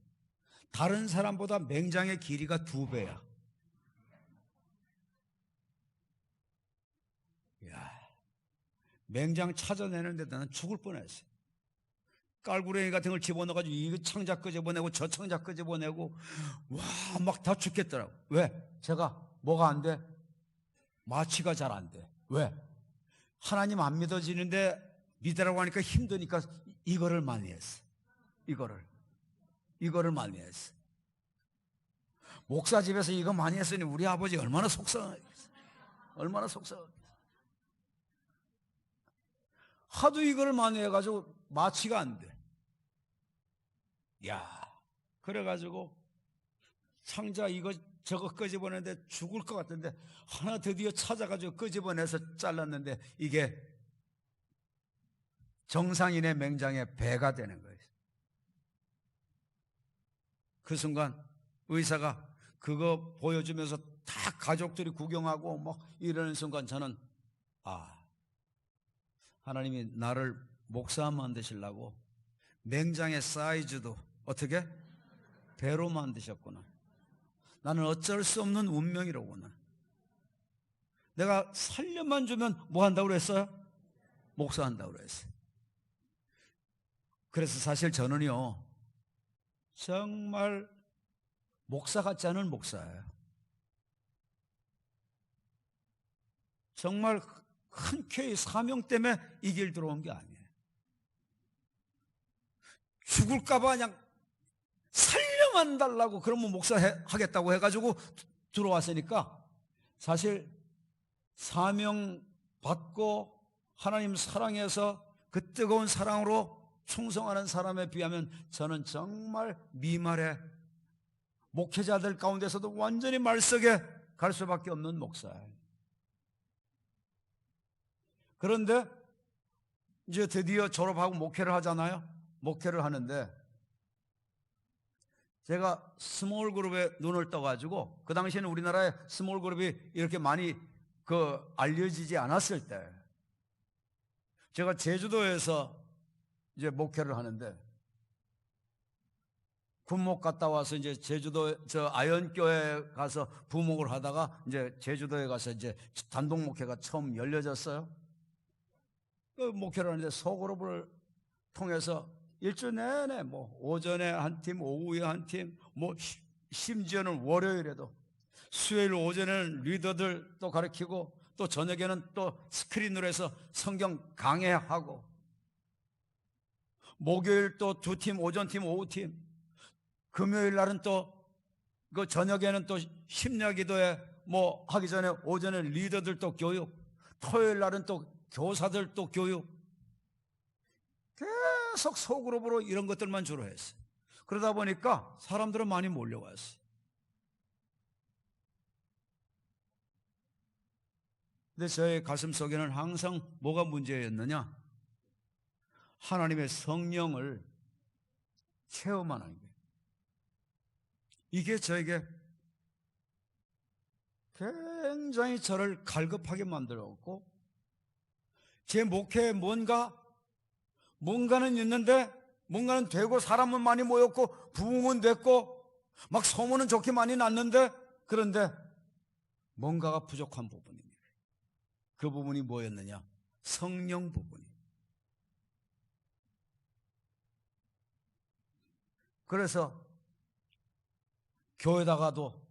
다른 사람보다 맹장의 길이가 2배야. 야, 맹장 찾아내는데 나는 죽을 뻔했어요. 깔구랭이 같은 걸 집어넣어가지고 이 창자 끄집어내고 저 창자 끄집어내고 와, 막 다 죽겠더라고. 왜? 제가 뭐가 안 돼? 마취가 잘 안 돼. 왜? 하나님 안 믿어지는데 믿으라고 하니까 힘드니까 이거를 많이 했어. 이거를 많이 했어. 목사 집에서 이거 많이 했으니 우리 아버지 얼마나 속상하겠어. 얼마나 속상하겠어. 하도 이걸 많이 해가지고 마취가 안 돼. 야, 그래가지고 상자 이거 저거 끄집어내는데 죽을 것 같은데 하나 드디어 찾아가지고 끄집어내서 잘랐는데 이게 정상인의 맹장의 배가 되는 거예요. 그 순간 의사가 그거 보여주면서 다 가족들이 구경하고 뭐 이러는 순간 저는 하나님이 나를 목사 만드시려고 맹장의 사이즈도 어떻게? 배로 만드셨구나. 나는 어쩔 수 없는 운명이로구나. 내가 살려만 주면 뭐 한다고 그랬어요? 목사한다고 그랬어요. 그래서 사실 저는요 정말 목사 같지 않은 목사예요. 정말 흔쾌히 사명 때문에 이 길 들어온 게 아니에요. 죽을까봐 그냥 살려만 달라고 그러면 목사 하겠다고 해가지고 들어왔으니까 사실 사명 받고 하나님 사랑해서 그 뜨거운 사랑으로 충성하는 사람에 비하면 저는 정말 미말의 목회자들 가운데서도 완전히 말석에 갈 수밖에 없는 목사예요. 그런데 이제 드디어 졸업하고 목회를 하잖아요. 목회를 하는데 제가 스몰 그룹에 눈을 떠가지고 그 당시에는 우리나라에 스몰 그룹이 이렇게 많이 알려지지 않았을 때 제가 제주도에서 이제 목회를 하는데 군목 갔다 와서 이제 제주도 아현교회 가서 부목을 하다가 이제 제주도에 가서 이제 단독 목회가 처음 열려졌어요. 그 목회를 하는데 소그룹을 통해서 일주 내내 뭐 오전에 한 팀, 오후에 한 팀, 뭐 심지어는 월요일에도 수요일 오전에는 리더들 또 가르치고 또 저녁에는 또 스크린으로 해서 성경 강해하고 목요일 또 2팀, 오전팀, 오후팀, 금요일 날은 또 그 저녁에는 또 심야기도에 뭐 하기 전에 오전에 리더들 또 교육, 토요일 날은 또 교사들 또 교육, 계속 소그룹으로 이런 것들만 주로 했어요. 그러다 보니까 사람들은 많이 몰려왔어요. 근데 저의 가슴 속에는 항상 뭐가 문제였느냐? 하나님의 성령을 체험하는 거예요. 이게 저에게 굉장히 저를 갈급하게 만들었고 제 목회에 뭔가는 있는데 뭔가는 되고 사람은 많이 모였고 부흥은 됐고 막 소문은 좋게 많이 났는데 그런데 뭔가가 부족한 부분입니다. 그 부분이 뭐였느냐? 성령 부분이. 그래서 교회다가도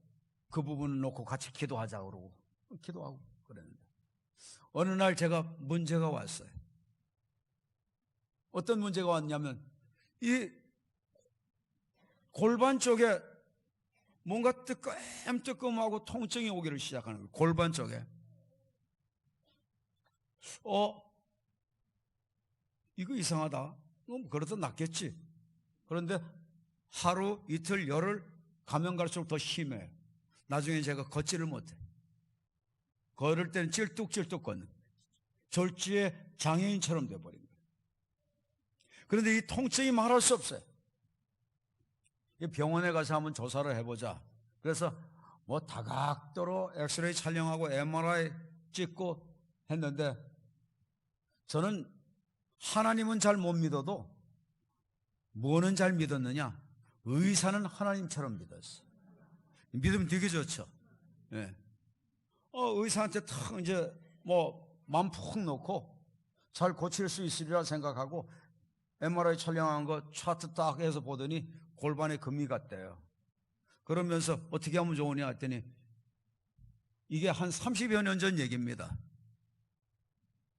그 부분을 놓고 같이 기도하자고 그러고 기도하고 그랬는데 어느 날 제가 문제가 왔어요. 어떤 문제가 왔냐면 이 골반 쪽에 뭔가 뜨끔뜨끔하고 통증이 오기를 시작하는 거예요. 골반 쪽에. 이거 이상하다. 그래도 낫겠지. 그런데 하루, 이틀, 열흘 가면 갈수록 더 심해요. 나중에 제가 걷지를 못해. 걸을 때는 찔뚝찔뚝 걷는 졸지의 장애인처럼 돼버린 거예요. 그런데 이 통증이 말할 수 없어요. 병원에 가서 한번 조사를 해보자. 그래서 뭐 다각도로 엑스레이 촬영하고 MRI 찍고 했는데, 저는 하나님은 잘 못 믿어도 뭐는 잘 믿었느냐? 의사는 하나님처럼 믿었어요. 믿으면 되게 좋죠. 예. 의사한테 탁 이제 마음 푹 놓고 잘 고칠 수 있으리라 생각하고 MRI 촬영한 거 차트 딱 해서 보더니 골반에 금이 갔대요. 그러면서 어떻게 하면 좋으냐 했더니 이게 한 30여 년 전 얘기입니다.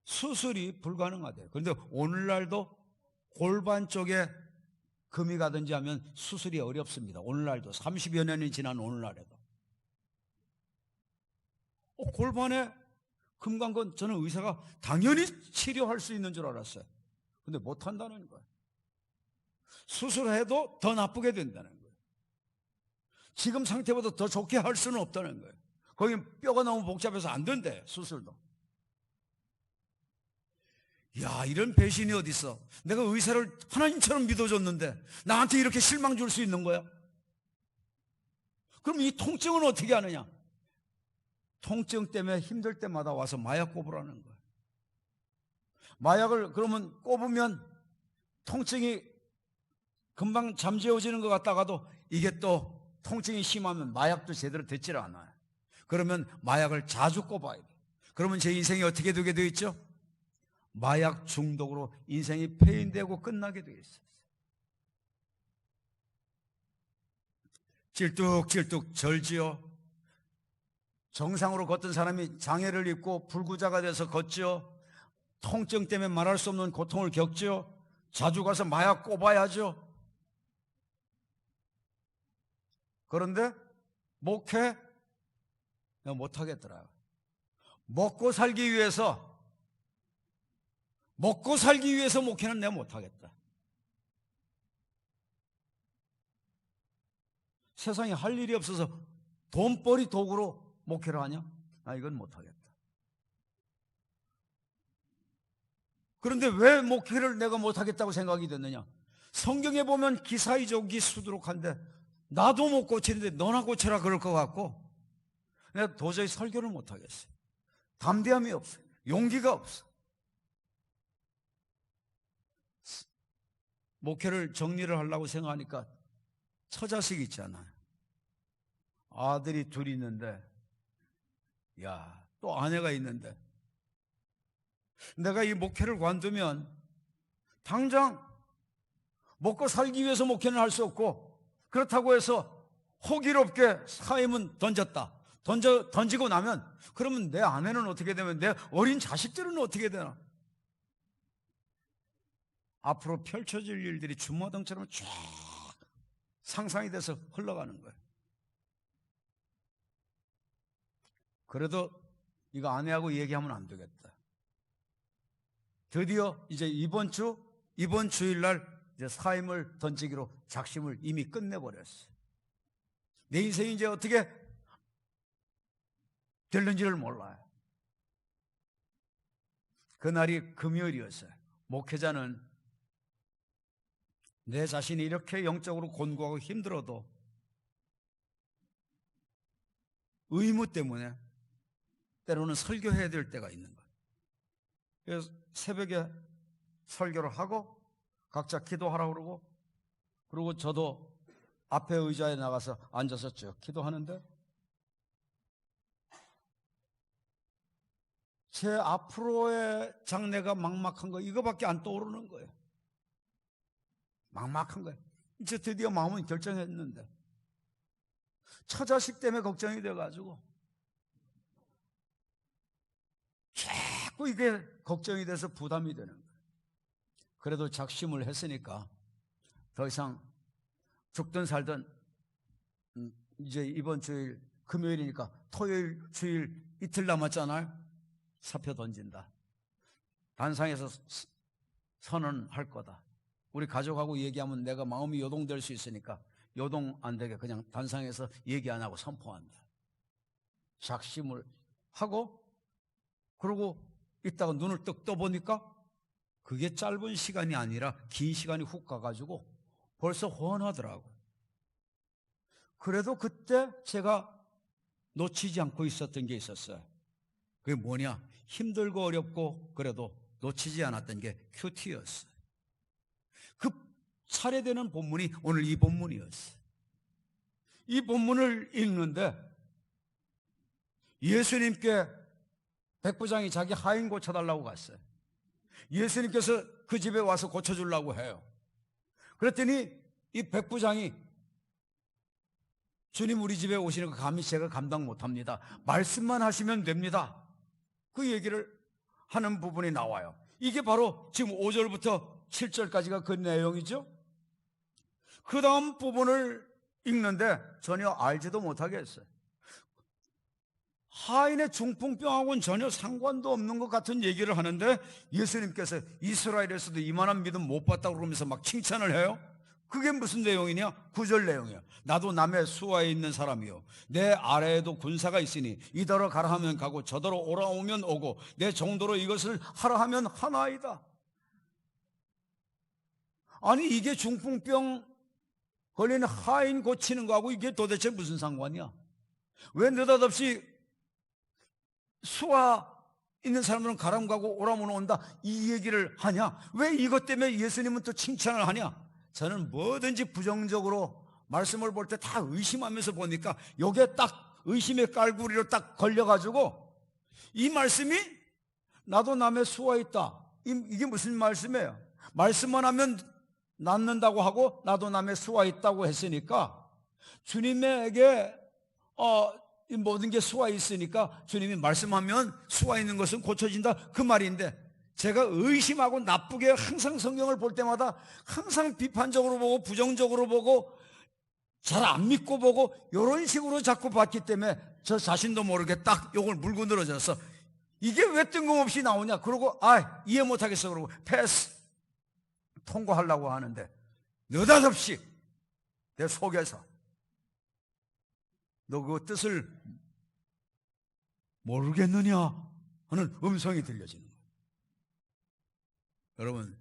수술이 불가능하대요. 그런데 오늘날도 골반 쪽에 금이 가든지 하면 수술이 어렵습니다. 오늘날도 30여 년이 지난 오늘날에도. 골반에 금 간 건 저는 의사가 당연히 치료할 수 있는 줄 알았어요. 근데 못한다는 거예요. 수술해도 더 나쁘게 된다는 거예요. 지금 상태보다 더 좋게 할 수는 없다는 거예요. 거기 뼈가 너무 복잡해서 안 된대, 수술도. 야, 이런 배신이 어디 있어? 내가 의사를 하나님처럼 믿어줬는데 나한테 이렇게 실망 줄 수 있는 거야? 그럼 이 통증은 어떻게 하느냐? 통증 때문에 힘들 때마다 와서 마약 꼽으라는 거예요. 마약을 그러면 꼽으면 통증이 금방 잠재워지는 것 같다가도 이게 또 통증이 심하면 마약도 제대로 듣질 않아요. 그러면 마약을 자주 꼽아야 돼요. 그러면 제 인생이 어떻게 되게 되어 있죠? 마약 중독으로 인생이 폐인되고 끝나게 되어 있어요. 찔뚝찔뚝 절지요. 정상으로 걷던 사람이 장애를 입고 불구자가 돼서 걷죠. 통증 때문에 말할 수 없는 고통을 겪죠. 자주 가서 마약 꼽아야죠. 그런데 목회 못하겠더라고요. 먹고 살기 위해서 목회는 내가 못하겠다. 세상에 할 일이 없어서 돈벌이 도구로 목회를 하냐? 이건 못하겠다. 그런데 왜 목회를 내가 못하겠다고 생각이 됐느냐? 성경에 보면 기사이족이 수두룩한데 나도 못 고치는데 너나 고쳐라 그럴 것 같고 내가 도저히 설교를 못하겠어요. 담대함이 없어요. 용기가 없어. 목회를 정리를 하려고 생각하니까 처자식 있잖아요. 아들이 둘이 있는데 또 아내가 있는데 내가 이 목회를 관두면 당장 먹고 살기 위해서 목회는 할 수 없고 그렇다고 해서 호기롭게 사임은 던지고 나면 그러면 내 아내는 어떻게 되면 내 어린 자식들은 어떻게 되나? 앞으로 펼쳐질 일들이 주마등처럼 쫙 상상이 돼서 흘러가는 거예요. 그래도 이거 아내하고 얘기하면 안 되겠다. 드디어 이제 이번 주일날 이제 사임을 던지기로 작심을 이미 끝내버렸어요. 내 인생이 이제 어떻게 될는지를 몰라요. 그날이 금요일이었어요. 목회자는 내 자신이 이렇게 영적으로 곤고하고 힘들어도 의무 때문에 때로는 설교해야 될 때가 있는 거예요. 그래서 새벽에 설교를 하고 각자 기도하라고 그러고 저도 앞에 의자에 나가서 앉아서 쭉 기도하는데 제 앞으로의 장래가 막막한 거 이거밖에 안 떠오르는 거예요. 막막한 거예요. 이제 드디어 마음은 결정했는데 처자식 때문에 걱정이 돼가지고 자꾸 이게 걱정이 돼서 부담이 되는 거예요. 그래도 작심을 했으니까 더 이상 죽든 살든 이제 이번 주일 금요일이니까 토요일 주일 이틀 남았잖아요. 사표 던진다. 단상에서 선언할 거다. 우리 가족하고 얘기하면 내가 마음이 요동될 수 있으니까 요동 안 되게 그냥 단상에서 얘기 안 하고 선포한다. 작심을 하고 그러고 있다가 눈을 떡 떠보니까 그게 짧은 시간이 아니라 긴 시간이 훅 가가지고 벌써 훤하더라고요. 그래도 그때 제가 놓치지 않고 있었던 게 있었어요. 그게 뭐냐? 힘들고 어렵고 그래도 놓치지 않았던 게 큐티였어요. 그 차례되는 본문이 오늘 이 본문이었어요. 이 본문을 읽는데 예수님께 백부장이 자기 하인 고쳐달라고 갔어요. 예수님께서 그 집에 와서 고쳐주려고 해요. 그랬더니 이 백부장이 주님 우리 집에 오시는 거 감히 제가 감당 못합니다. 말씀만 하시면 됩니다. 그 얘기를 하는 부분이 나와요. 이게 바로 지금 5절부터 7절까지가 그 내용이죠. 그 다음 부분을 읽는데 전혀 알지도 못하겠어요. 하인의 중풍병하고는 전혀 상관도 없는 것 같은 얘기를 하는데 예수님께서 이스라엘에서도 이만한 믿음 못 봤다고 그러면서 막 칭찬을 해요. 그게 무슨 내용이냐? 9절 내용이에요. 나도 남의 수하에 있는 사람이요 내 아래에도 군사가 있으니 이더러 가라 하면 가고 저더러 오라 오면 오고 내 정도로 이것을 하라 하면 하나이다. 아니 이게 중풍병 걸리는 하인 고치는 거하고 이게 도대체 무슨 상관이야? 왜 느닷없이 수하 있는 사람들은 가라면 가고 오라면 온다 이 얘기를 하냐? 왜 이것 때문에 예수님은 또 칭찬을 하냐? 저는 뭐든지 부정적으로 말씀을 볼 때 다 의심하면서 보니까 요게 딱 의심의 깔구리로 딱 걸려가지고 이 말씀이 나도 남의 수하 있다 이게 무슨 말씀이에요? 말씀만 하면 낫는다고 하고 나도 남의 수하 있다고 했으니까 주님에게 이 모든 게 수하 있으니까 주님이 말씀하면 수하 있는 것은 고쳐진다 그 말인데 제가 의심하고 나쁘게 항상 성경을 볼 때마다 항상 비판적으로 보고 부정적으로 보고 잘 안 믿고 보고 이런 식으로 자꾸 봤기 때문에 저 자신도 모르게 딱 요걸 물고 늘어져서 이게 왜 뜬금없이 나오냐 그러고 이해 못하겠어 그러고 패스 통과하려고 하는데 느닷없이 내 속에서 너 그 뜻을 모르겠느냐 하는 음성이 들려지는 거예요. 여러분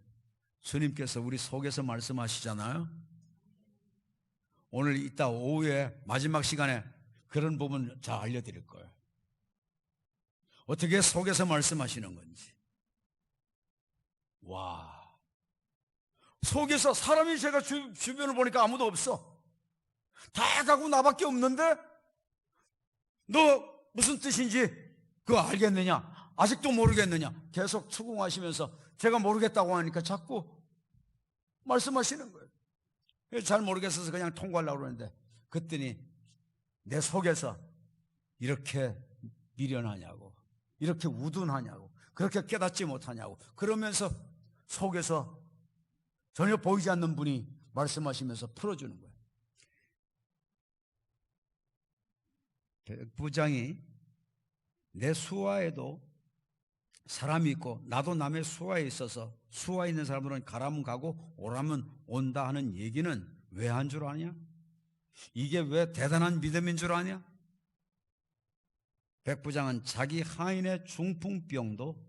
주님께서 우리 속에서 말씀하시잖아요. 오늘 이따 오후에 마지막 시간에 그런 부분 잘 알려드릴 거예요. 어떻게 속에서 말씀하시는 건지. 와, 속에서 사람이 제가 주변을 보니까 아무도 없어. 다 가고 나밖에 없는데 너 무슨 뜻인지 그거 알겠느냐? 아직도 모르겠느냐? 계속 추궁하시면서 제가 모르겠다고 하니까 자꾸 말씀하시는 거예요. 잘 모르겠어서 그냥 통과하려고 그러는데 그랬더니 내 속에서 이렇게 미련하냐고 이렇게 우둔하냐고 그렇게 깨닫지 못하냐고 그러면서 속에서 전혀 보이지 않는 분이 말씀하시면서 풀어주는 거예요. 부장이 내 수하에도 사람이 있고 나도 남의 수하에 있어서 수하에 있는 사람들은 가라면 가고 오라면 온다 하는 얘기는 왜 한 줄 아냐? 이게 왜 대단한 믿음인 줄 아냐? 백부장은 자기 하인의 중풍병도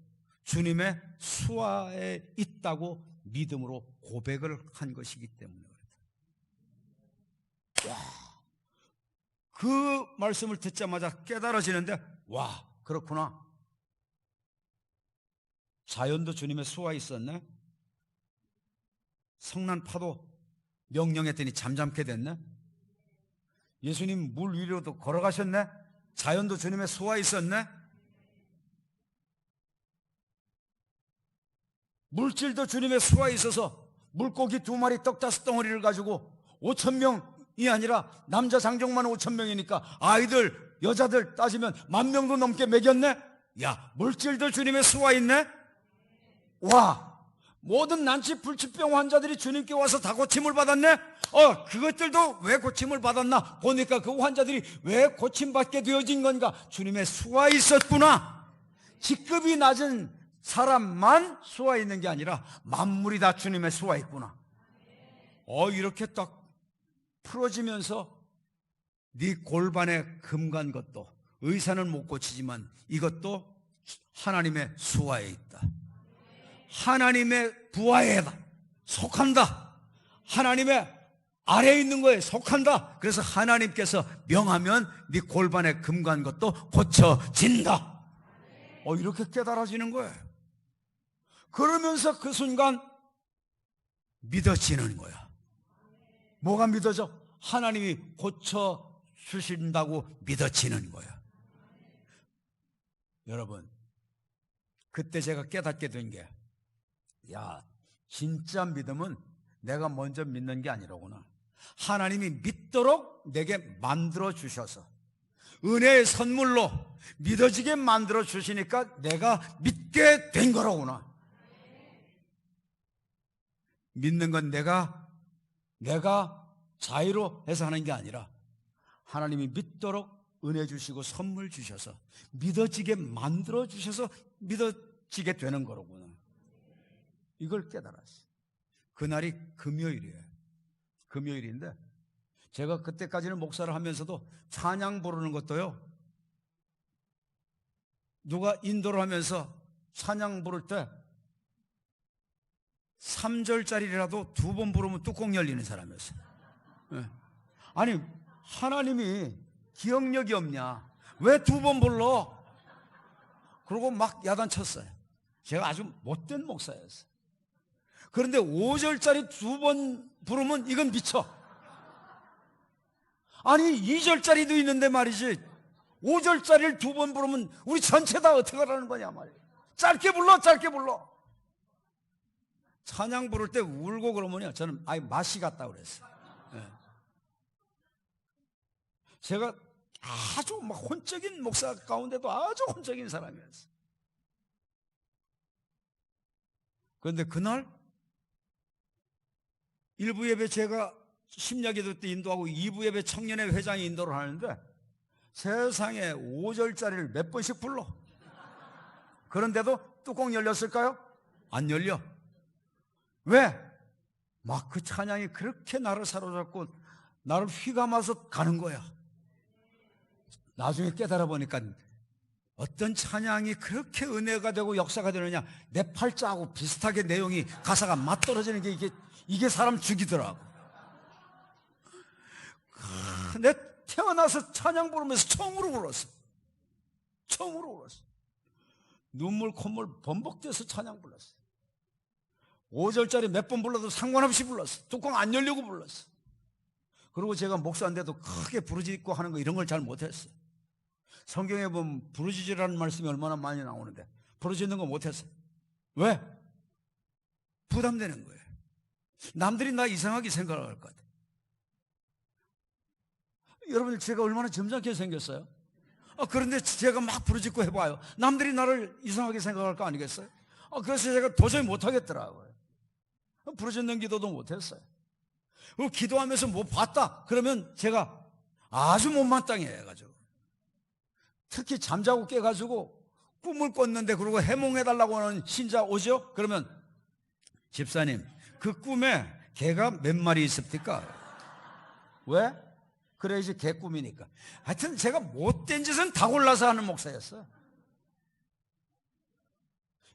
주님의 수하에 있다고 믿음으로 고백을 한 것이기 때문에 그렇다. 그 말씀을 듣자마자 깨달아지는데 와 그렇구나. 자연도 주님의 수하에 있었네. 성난 파도 명령했더니 잠잠게 됐네. 예수님 물 위로도 걸어가셨네. 자연도 주님의 수하에 있었네. 물질도 주님의 수하에 있어서 물고기 2마리 떡 5덩어리를 가지고 5,000명이 아니라 남자 장정만 5,000명이니까 아이들 여자들 따지면 10,000명도 넘게 먹였네. 야 물질도 주님의 수하에 있네. 와 모든 난치 불치병 환자들이 주님께 와서 다 고침을 받았네. 그것들도 왜 고침을 받았나 보니까 그 환자들이 왜 고침받게 되어진 건가? 주님의 수하에 있었구나. 직급이 낮은 사람만 수하에 있는 게 아니라 만물이 다 주님의 수하에 있구나. 이렇게 딱 풀어지면서 네 골반에 금 간 것도 의사는 못 고치지만 이것도 하나님의 수하에 있다. 하나님의 부하에 속한다. 하나님의 아래에 있는 거에 속한다. 그래서 하나님께서 명하면 네 골반에 금 간 것도 고쳐진다. 이렇게 깨달아지는 거예요. 그러면서 그 순간 믿어지는 거야. 뭐가 믿어져? 하나님이 고쳐주신다고 믿어지는 거야. 여러분, 그때 제가 깨닫게 된 게, 진짜 믿음은 내가 먼저 믿는 게 아니로구나. 하나님이 믿도록 내게 만들어 주셔서 은혜의 선물로 믿어지게 만들어 주시니까 내가 믿게 된 거로구나. 믿는 건 내가 자유로 해서 하는 게 아니라 하나님이 믿도록 은혜 주시고 선물 주셔서 믿어지게 만들어 주셔서 믿어지게 되는 거로구나. 이걸 깨달았어요. 그날이 금요일이에요. 금요일인데 제가 그때까지는 목사를 하면서도 찬양 부르는 것도요, 누가 인도를 하면서 찬양 부를 때 3절짜리라도 2번 부르면 뚜껑 열리는 사람이었어요. 아니, 하나님이 기억력이 없냐? 왜 2번 불러? 그러고 막 야단쳤어요. 제가 아주 못된 목사였어요. 그런데 5절짜리 2번 부르면 이건 미쳐. 아니, 2절짜리도 있는데 말이지, 5절짜리를 2번 부르면 우리 전체 다 어떻게 하라는 거냐 말이야. 짧게 불러, 짧게 불러. 찬양 부를 때 울고 그러면요, 저는 아예 맛이 갔다 그랬어요. 제가 아주 막 혼적인 목사 가운데도 아주 혼적인 사람이었어요. 그런데 그날 1부 예배 제가 심야기도 때 인도하고 2부 예배 청년회 회장이 인도를 하는데 세상에 5절짜리를 몇 번씩 불러. 그런데도 뚜껑 열렸을까요? 안 열려. 왜? 막 그 찬양이 그렇게 나를 사로잡고 나를 휘감아서 가는 거야. 나중에 깨달아 보니까 어떤 찬양이 그렇게 은혜가 되고 역사가 되느냐, 내 팔자하고 비슷하게 내용이 가사가 맞떨어지는 게 이게 사람 죽이더라고. 내 태어나서 찬양 부르면서 처음으로 불렀어. 처음으로 불렀어. 눈물 콧물 범벅돼서 찬양 불렀어. 5절짜리 몇 번 불러도 상관없이 불렀어. 뚜껑 안 열려고 불렀어. 그리고 제가 목사인데도 크게 부르짖고 하는 거 이런 걸 잘 못했어요. 성경에 보면 부르짖으라는 말씀이 얼마나 많이 나오는데 부르짖는 거 못했어요. 왜? 부담되는 거예요. 남들이 나 이상하게 생각할 것 같아요. 여러분, 제가 얼마나 점잖게 생겼어요? 그런데 제가 막 부르짖고 해봐요. 남들이 나를 이상하게 생각할 거 아니겠어요? 그래서 제가 도저히 못하겠더라고요. 부르짖는 기도도 못했어요. 기도하면서 뭐 봤다 그러면 제가 아주 못마땅해 해가지고, 특히 잠자고 깨가지고 꿈을 꿨는데 그러고 해몽해달라고 하는 신자 오죠? 그러면 집사님, 그 꿈에 개가 몇 마리 있습니까? 왜? 그래야지 개 꿈이니까. 하여튼 제가 못된 짓은 다 골라서 하는 목사였어요.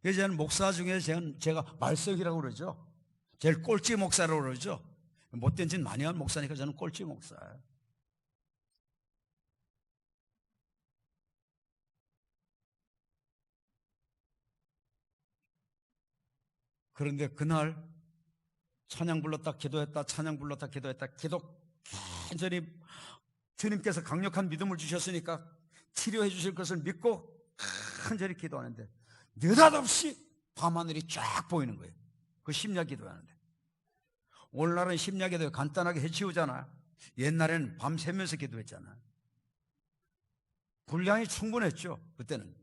그래서 저는 목사 중에 제가 말석이라고 그러죠. 제일 꼴찌 목사라고 그러죠. 못된 짓 많이 한 목사니까 저는 꼴찌 목사예요. 그런데 그날 찬양 불렀다 기도했다, 찬양 불렀다 기도했다, 기도 간절히 주님께서 강력한 믿음을 주셨으니까 치료해 주실 것을 믿고 간절히 기도하는데 느닷없이 밤하늘이 쫙 보이는 거예요. 그 심야 기도하는데. 오늘날은 심야 기도 간단하게 해치우잖아. 옛날에는 밤 새면서 기도했잖아. 분량이 충분했죠. 그때는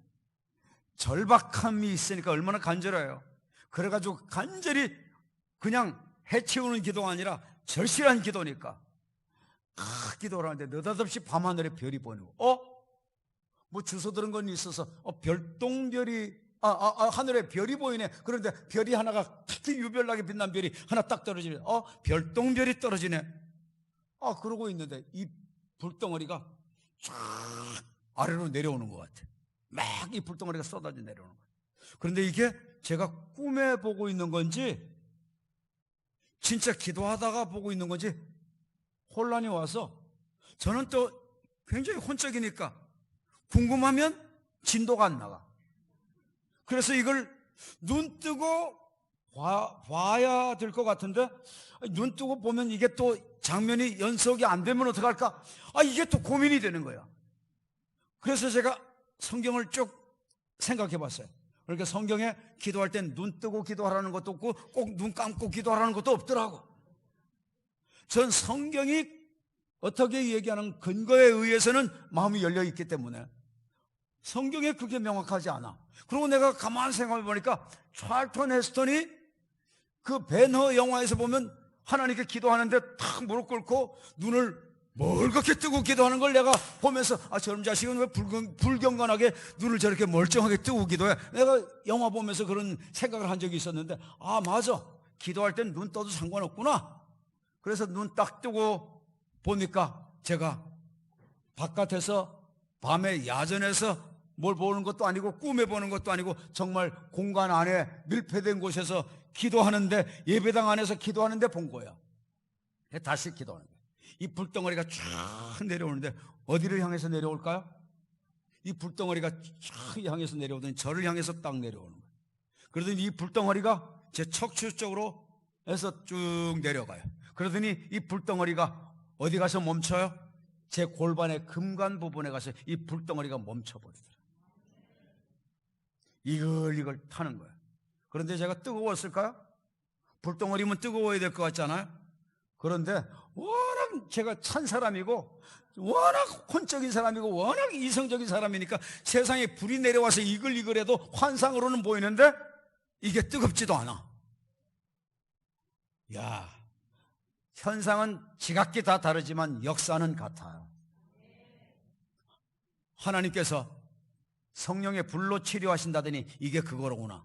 절박함이 있으니까 얼마나 간절해요. 그래가지고 간절히 그냥 해치우는 기도가 아니라 절실한 기도니까 기도를 하는데 느닷없이 밤하늘에 별이 보이는 거. 뭐 주워 들은 건 있어서 별똥별이 하늘에 별이 보이네. 그런데 별이 하나가 특히 유별나게 빛난 별이 하나 딱 떨어지네. 별똥별이 떨어지네. 그러고 있는데 이 불덩어리가 쫙 아래로 내려오는 것 같아. 막 이 불덩어리가 쏟아져 내려오는 거야. 그런데 이게 제가 꿈에 보고 있는 건지 진짜 기도하다가 보고 있는 건지 혼란이 와서 저는 또 굉장히 혼적이니까 궁금하면 진도가 안 나가. 그래서 이걸 눈 뜨고 봐야 될 것 같은데 눈 뜨고 보면 이게 또 장면이 연속이 안 되면 어떡할까? 이게 또 고민이 되는 거야. 그래서 제가 성경을 쭉 생각해 봤어요. 그러니까 성경에 기도할 땐 눈 뜨고 기도하라는 것도 없고 꼭 눈 감고 기도하라는 것도 없더라고. 전 성경이 어떻게 얘기하는 근거에 의해서는 마음이 열려 있기 때문에 성경에 그게 명확하지 않아. 그리고 내가 가만히 생각해 보니까 찰턴 헤스턴이 그 벤허 영화에서 보면 하나님께 기도하는데 탁 무릎 꿇고 눈을 멀겋게 뜨고 기도하는 걸 내가 보면서 저런 자식은 왜 불경건하게 눈을 저렇게 멀쩡하게 뜨고 기도해. 내가 영화 보면서 그런 생각을 한 적이 있었는데 맞아, 기도할 땐 눈 떠도 상관없구나. 그래서 눈 딱 뜨고 보니까 제가 바깥에서 밤에 야전에서 뭘 보는 것도 아니고 꿈에 보는 것도 아니고 정말 공간 안에 밀폐된 곳에서 기도하는데, 예배당 안에서 기도하는데 본 거야. 다시 기도하는 거야. 이 불덩어리가 쫙 내려오는데 어디를 향해서 내려올까요? 이 불덩어리가 쫙 향해서 내려오더니 저를 향해서 딱 내려오는 거예요. 그러더니 이 불덩어리가 제 척추 쪽으로 해서 쭉 내려가요. 그러더니 이 불덩어리가 어디 가서 멈춰요? 제 골반의 금관 부분에 가서 이 불덩어리가 멈춰버리더라고요. 이걸 타는 거예요. 그런데 제가 뜨거웠을까요? 불덩어리면 뜨거워야 될 것 같잖아요. 그런데 워낙 제가 찬 사람이고 워낙 혼적인 사람이고 워낙 이성적인 사람이니까 세상에 불이 내려와서 이글이글해도 환상으로는 보이는데 이게 뜨겁지도 않아. 야, 현상은 지각기 다 다르지만 역사는 같아요. 하나님께서 성령의 불로 치료하신다더니 이게 그거로구나.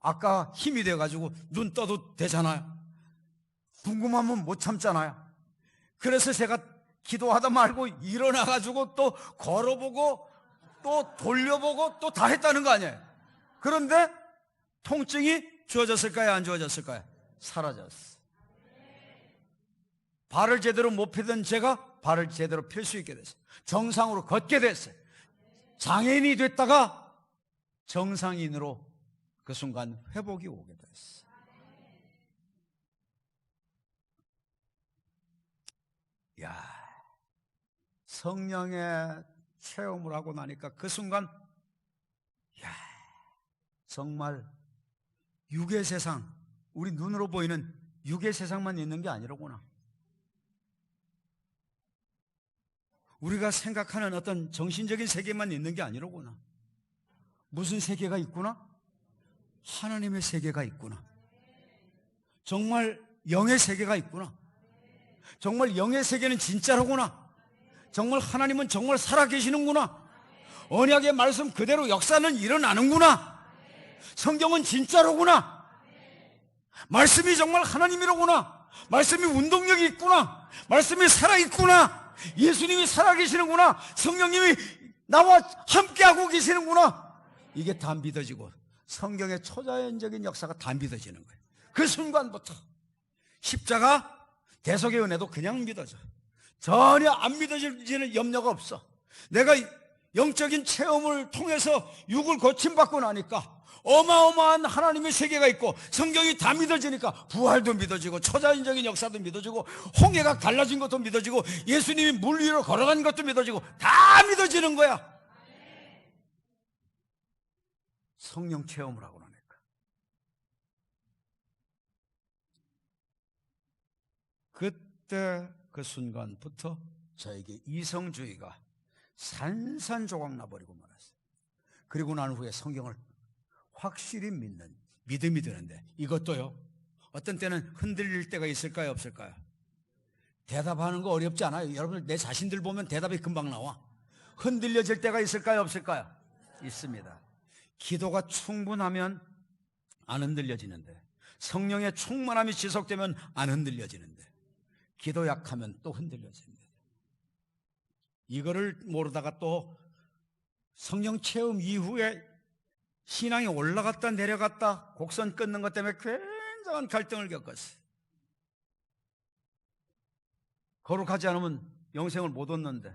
아까 힘이 돼가지고 눈 떠도 되잖아요. 궁금하면 못 참잖아요. 그래서 제가 기도하다 말고 일어나가지고 또 걸어보고 또 돌려보고 또 다 했다는 거 아니에요. 그런데 통증이 주어졌을까요? 안 주어졌을까요? 사라졌어. 발을 제대로 못 펴던 제가 발을 제대로 펼 수 있게 됐어요. 정상으로 걷게 됐어요. 장애인이 됐다가 정상인으로 그 순간 회복이 오게 됐어요. 야, 성령의 체험을 하고 나니까 그 순간 야, 정말 육의 세상, 우리 눈으로 보이는 육의 세상만 있는 게 아니로구나. 우리가 생각하는 어떤 정신적인 세계만 있는 게 아니로구나. 무슨 세계가 있구나? 하나님의 세계가 있구나. 정말 영의 세계가 있구나. 정말 영의 세계는 진짜로구나. 정말 하나님은 정말 살아계시는구나. 언약의 말씀 그대로 역사는 일어나는구나. 성경은 진짜로구나. 말씀이 정말 하나님이로구나. 말씀이 운동력이 있구나. 말씀이 살아있구나. 예수님이 살아계시는구나. 성령님이 나와 함께하고 계시는구나. 이게 다 믿어지고 성경의 초자연적인 역사가 다 믿어지는 거예요. 그 순간부터 십자가 대속의 은혜도 그냥 믿어져. 전혀 안 믿어지는 염려가 없어. 내가 영적인 체험을 통해서 육을 고침받고 나니까 어마어마한 하나님의 세계가 있고 성경이 다 믿어지니까 부활도 믿어지고 초자연적인 역사도 믿어지고 홍해가 갈라진 것도 믿어지고 예수님이 물 위로 걸어간 것도 믿어지고 다 믿어지는 거야. 성령 체험을 하고 나니까. 그때 그 순간부터 저에게 이성주의가 산산조각 나버리고 말았어요. 그리고 난 후에 성경을 확실히 믿는 믿음이 드는데 이것도요, 어떤 때는 흔들릴 때가 있을까요? 없을까요? 대답하는 거 어렵지 않아요. 여러분 내 자신들 보면 대답이 금방 나와. 흔들려질 때가 있을까요? 없을까요? 있습니다. 기도가 충분하면 안 흔들려지는데, 성령의 충만함이 지속되면 안 흔들려지는데, 기도 약하면 또 흔들려집니다. 이거를 모르다가 또 성령 체험 이후에 신앙이 올라갔다 내려갔다 곡선 끊는 것 때문에 굉장한 갈등을 겪었어요. 거룩하지 않으면 영생을 못 얻는데,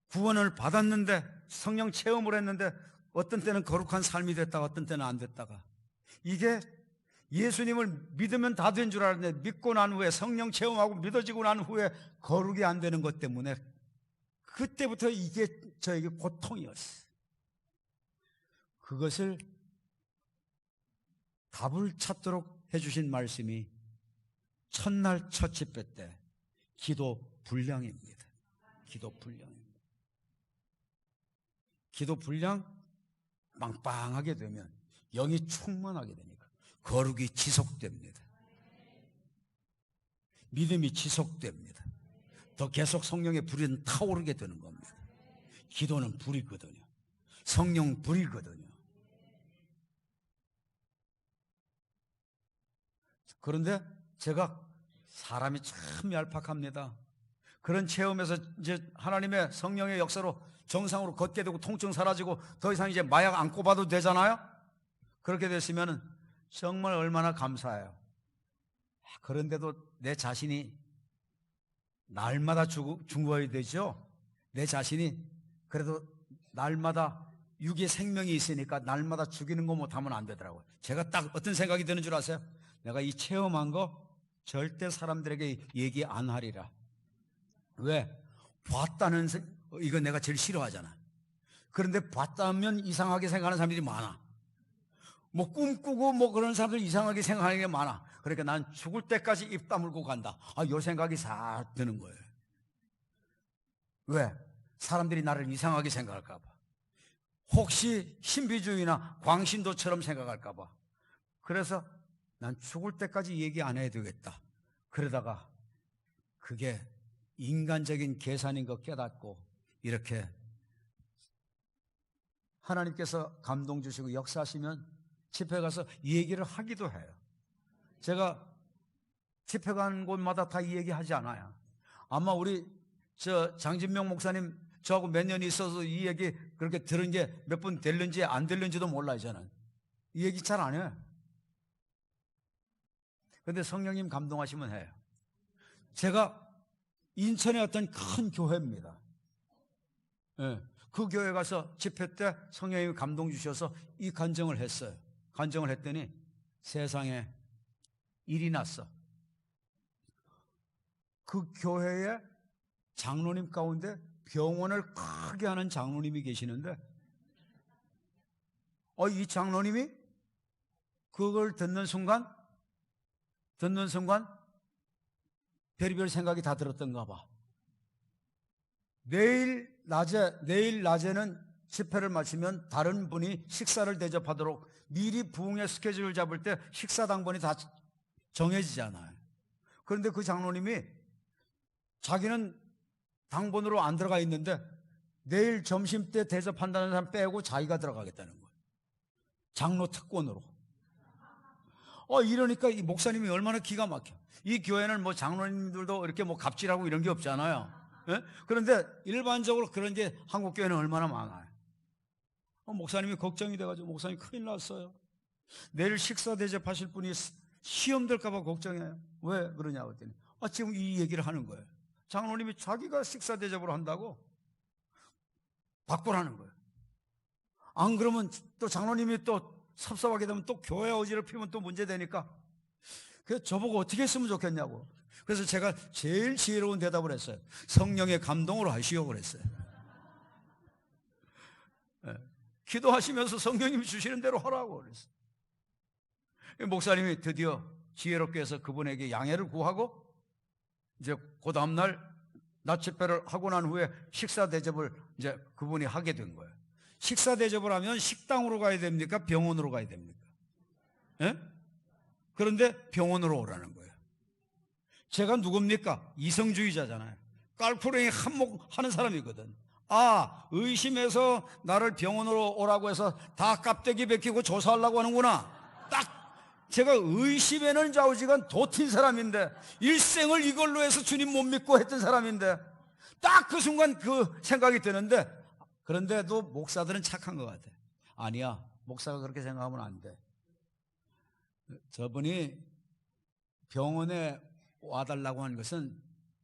구원을 받았는데, 성령 체험을 했는데 어떤 때는 거룩한 삶이 됐다가 어떤 때는 안 됐다가, 이게 예수님을 믿으면 다 된 줄 알았는데 믿고 난 후에, 성령 체험하고 믿어지고 난 후에 거룩이 안 되는 것 때문에 그때부터 이게 저에게 고통이었어요. 그것을 답을 찾도록 해주신 말씀이 첫날 첫 집회 때 기도 분량입니다. 기도 분량입니다. 기도 분량 빵빵하게 되면 영이 충만하게 되니까 거룩이 지속됩니다. 믿음이 지속됩니다. 더 계속 성령의 불이 타오르게 되는 겁니다. 기도는 불이거든요. 성령 불이거든요. 그런데 제가 사람이 참 얄팍합니다. 그런 체험에서 이제 하나님의 성령의 역사로 정상으로 걷게 되고 통증 사라지고 더 이상 이제 마약 안 꼽아도 되잖아요. 그렇게 됐으면 정말 얼마나 감사해요. 그런데도 내 자신이 날마다 죽어야 되죠. 내 자신이 그래도 날마다 육의 생명이 있으니까 날마다 죽이는 거 못하면 안 되더라고요. 제가 딱 어떤 생각이 드는 줄 아세요? 내가 이 체험한 거 절대 사람들에게 얘기 안 하리라. 왜? 봤다는, 이거 내가 제일 싫어하잖아. 그런데 봤다면 이상하게 생각하는 사람들이 많아. 뭐 꿈꾸고 뭐 그런 사람들 이상하게 생각하는 게 많아. 그러니까 난 죽을 때까지 입 다물고 간다. 요 생각이 싹 드는 거예요. 왜? 사람들이 나를 이상하게 생각할까 봐. 혹시 신비주의나 광신도처럼 생각할까 봐. 그래서 난 죽을 때까지 얘기 안 해야 되겠다. 그러다가 그게 인간적인 계산인 거 깨닫고 이렇게 하나님께서 감동 주시고 역사하시면 집회 가서 이 얘기를 하기도 해요. 제가 집회 간 곳마다 다 이 얘기 하지 않아요. 아마 우리 장진명 목사님 저하고 몇 년이 있어서 이 얘기 그렇게 들은 게 몇 번 될는지 안 될는지도 몰라요. 저는 이 얘기 잘 안 해요. 그런데 성령님 감동하시면 해요. 제가 인천의 어떤 큰 교회입니다. 네, 그 교회 가서 집회 때 성령님이 감동 주셔서 이 간증을 했어요. 간증을 했더니 세상에 일이 났어. 그 교회에 장로님 가운데 병원을 크게 하는 장로님이 계시는데 이 장로님이 그걸 듣는 순간 별의별 생각이 다 들었던가 봐. 내일 낮에는 집회를 마치면 다른 분이 식사를 대접하도록 미리 부흥의 스케줄을 잡을 때 식사 당번이 다 정해지잖아요. 그런데 그 장로님이 자기는 당번으로 안 들어가 있는데 내일 점심 때 대접한다는 사람 빼고 자기가 들어가겠다는 거예요. 장로 특권으로. 이러니까 이 목사님이 얼마나 기가 막혀. 이 교회는 뭐 장로님들도 이렇게 뭐 갑질하고 이런 게 없잖아요. 예? 그런데 일반적으로 그런 게 한국 교회는 얼마나 많아요. 목사님이 걱정이 돼가지고 목사님 큰일 났어요. 내일 식사 대접하실 분이 시험 들까봐 걱정해요. 왜 그러냐고 했더니 지금 이 얘기를 하는 거예요. 장로님이 자기가 식사 대접을 한다고 바꾸라는 거예요. 안 그러면 또 장로님이 또 섭섭하게 되면 또 교회 어지를 피면 또 문제되니까 그래서 저보고 어떻게 했으면 좋겠냐고. 그래서 제가 제일 지혜로운 대답을 했어요. 성령의 감동으로 하시오 그랬어요. 네. 기도하시면서 성령님이 주시는 대로 하라고 그랬어요. 목사님이 드디어 지혜롭게 해서 그분에게 양해를 구하고 이제 그 다음날 낮 집회를 하고 난 후에 식사 대접을 이제 그분이 하게 된 거예요. 식사 대접을 하면 식당으로 가야 됩니까? 병원으로 가야 됩니까? 예? 그런데 병원으로 오라는 거예요. 제가 누굽니까? 이성주의자잖아요. 깔푸랭이 한몫하는 사람이거든. 의심해서 나를 병원으로 오라고 해서 다 깝대기 베끼고 조사하려고 하는구나. 딱 제가 의심에는 좌우지간 도튄 사람인데 일생을 이걸로 해서 주님 못 믿고 했던 사람인데 딱 그 순간 그 생각이 드는데 그런데도 목사들은 착한 것 같아. 아니야, 목사가 그렇게 생각하면 안 돼. 저분이 병원에 와달라고 한 것은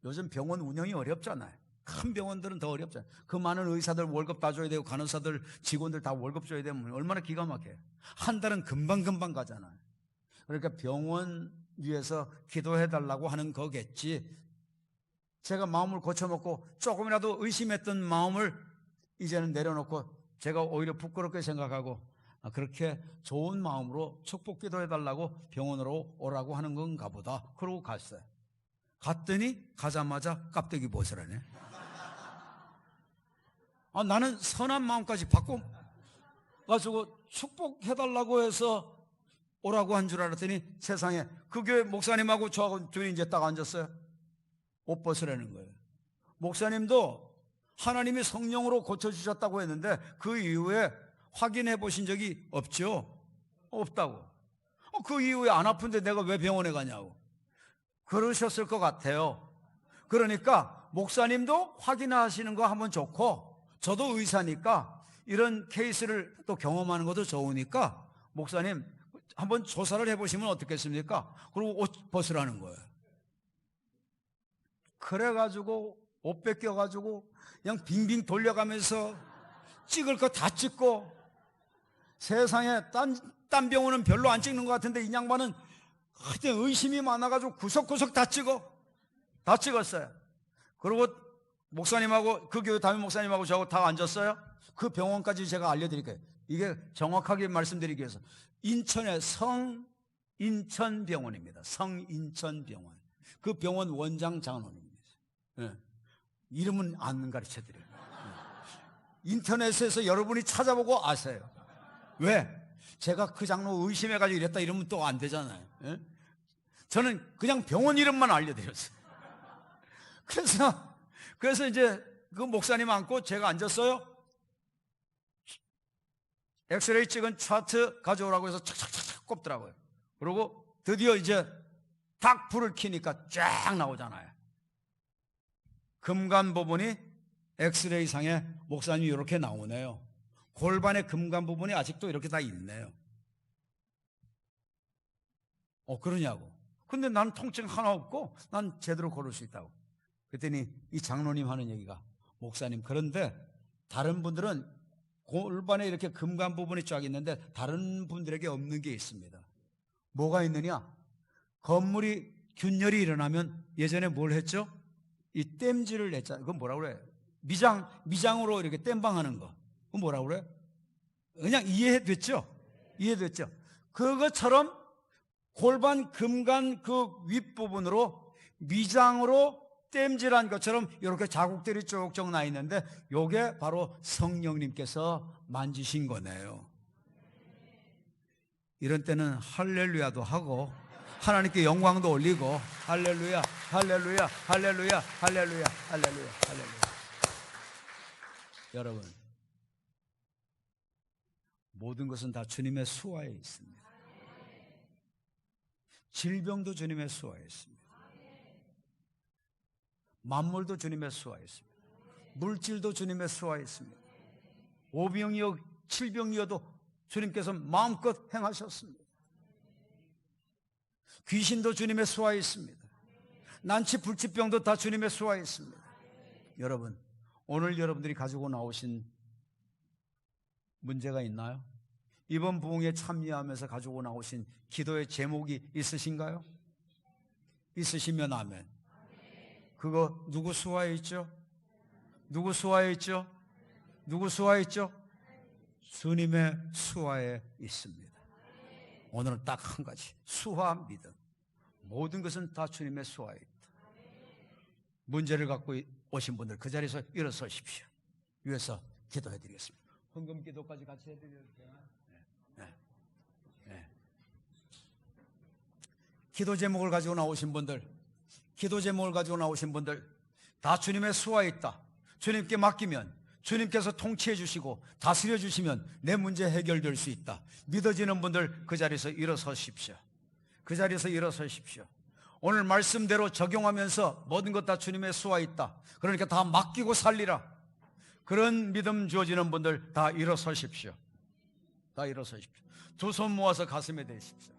요즘 병원 운영이 어렵잖아요. 큰 병원들은 더 어렵잖아요. 그 많은 의사들 월급 다 줘야 되고 간호사들 직원들 다 월급 줘야 되면 얼마나 기가 막혀요. 한 달은 금방금방 가잖아요. 그러니까 병원 위해서 기도해달라고 하는 거겠지. 제가 마음을 고쳐먹고 조금이라도 의심했던 마음을 이제는 내려놓고 제가 오히려 부끄럽게 생각하고 그렇게 좋은 마음으로 축복 기도해달라고 병원으로 오라고 하는 건가 보다. 그러고 갔어요. 갔더니 가자마자 깍대기 벗으라네. 나는 선한 마음까지 바꿔가지고 축복해달라고 해서 오라고 한 줄 알았더니 세상에 그 교회 목사님하고 저하고 둘이 이제 딱 앉았어요. 옷 벗으라는 거예요. 목사님도 하나님이 성령으로 고쳐주셨다고 했는데 그 이후에 확인해 보신 적이 없죠? 없다고. 그 이후에 안 아픈데 내가 왜 병원에 가냐고. 그러셨을 것 같아요. 그러니까 목사님도 확인하시는 거 하면 좋고 저도 의사니까 이런 케이스를 또 경험하는 것도 좋으니까 목사님 한번 조사를 해보시면 어떻겠습니까? 그리고 옷 벗으라는 거예요. 그래가지고 옷 뺏겨가지고 그냥 빙빙 돌려가면서 찍을 거 다 찍고 세상에 딴 병원은 별로 안 찍는 것 같은데 이 양반은 하여튼 의심이 많아가지고 구석구석 다 찍었어요. 그리고 목사님하고 그 교회 담임 목사님하고 저하고 다 앉았어요. 그 병원까지 제가 알려드릴게요. 이게 정확하게 말씀드리기 위해서 인천의 성인천병원입니다. 성인천병원. 그 병원 원장 장로님입니다. 네. 이름은 안 가르쳐드려요. 네. 인터넷에서 여러분이 찾아보고 아세요. 왜? 제가 그 장로 의심해가지고 이랬다 이러면 또 안 되잖아요. 네? 저는 그냥 병원 이름만 알려드렸어요. 그래서 이제 그 목사님 앉고 제가 앉았어요. 엑스레이 찍은 차트 가져오라고 해서 착착착착 꼽더라고요. 그리고 드디어 이제 딱 불을 켜니까 쫙 나오잖아요. 금관 부분이 엑스레이 상에 목사님이 이렇게 나오네요. 골반의 금관 부분이 아직도 이렇게 다 있네요. 그러냐고. 근데 난 통증 하나 없고 난 제대로 걸을 수 있다고. 그랬더니 이 장로님 하는 얘기가 목사님 그런데 다른 분들은 골반에 이렇게 금관 부분이 쫙 있는데 다른 분들에게 없는 게 있습니다. 뭐가 있느냐? 건물이 균열이 일어나면 예전에 뭘 했죠? 이 땜질을 했잖아요. 그건 뭐라고 그래요? 미장으로 이렇게 땜방하는 거. 그건 뭐라고 그래요? 그냥 이해됐죠? 이해됐죠? 그것처럼 골반 금관 그 윗부분으로 미장으로 땜질한 것처럼 이렇게 자국들이 쭉쭉 나 있는데 이게 바로 성령님께서 만지신 거네요. 이런 때는 할렐루야도 하고 하나님께 영광도 올리고 할렐루야 할렐루야 할렐루야 할렐루야 할렐루야 할렐루야. 여러분 모든 것은 다 주님의 수하에 있습니다. 질병도 주님의 수하에 있습니다. 만물도 주님의 수하에 있습니다. 물질도 주님의 수하에 있습니다. 오병이어 칠병이어도 주님께서 마음껏 행하셨습니다. 귀신도 주님의 수하에 있습니다. 난치 불치병도 다 주님의 수하에 있습니다. 여러분 오늘 여러분들이 가지고 나오신 문제가 있나요? 이번 부흥에 참여하면서 가지고 나오신 기도의 제목이 있으신가요? 있으시면 아멘. 그거 누구 수하에 있죠? 누구 수하에 있죠? 누구 수하에 있죠? 주님의 수하에 있습니다. 오늘은 딱 한 가지 수하 믿음. 모든 것은 다 주님의 수하에 있다. 문제를 갖고 오신 분들 그 자리에서 일어서십시오. 위해서 기도해 드리겠습니다. 헌금 기도까지 같이 해드려도 되나요? 네. 기도 제목을 가지고 나오신 분들, 기도 제목을 가지고 나오신 분들 다 주님의 수하에 있다. 주님께 맡기면 주님께서 통치해 주시고 다스려 주시면 내 문제 해결될 수 있다. 믿어지는 분들 그 자리에서 일어서십시오. 그 자리에서 일어서십시오. 오늘 말씀대로 적용하면서 모든 것 다 주님의 수하에 있다. 그러니까 다 맡기고 살리라. 그런 믿음 주어지는 분들 다 일어서십시오. 다 일어서십시오. 두 손 모아서 가슴에 대십시오.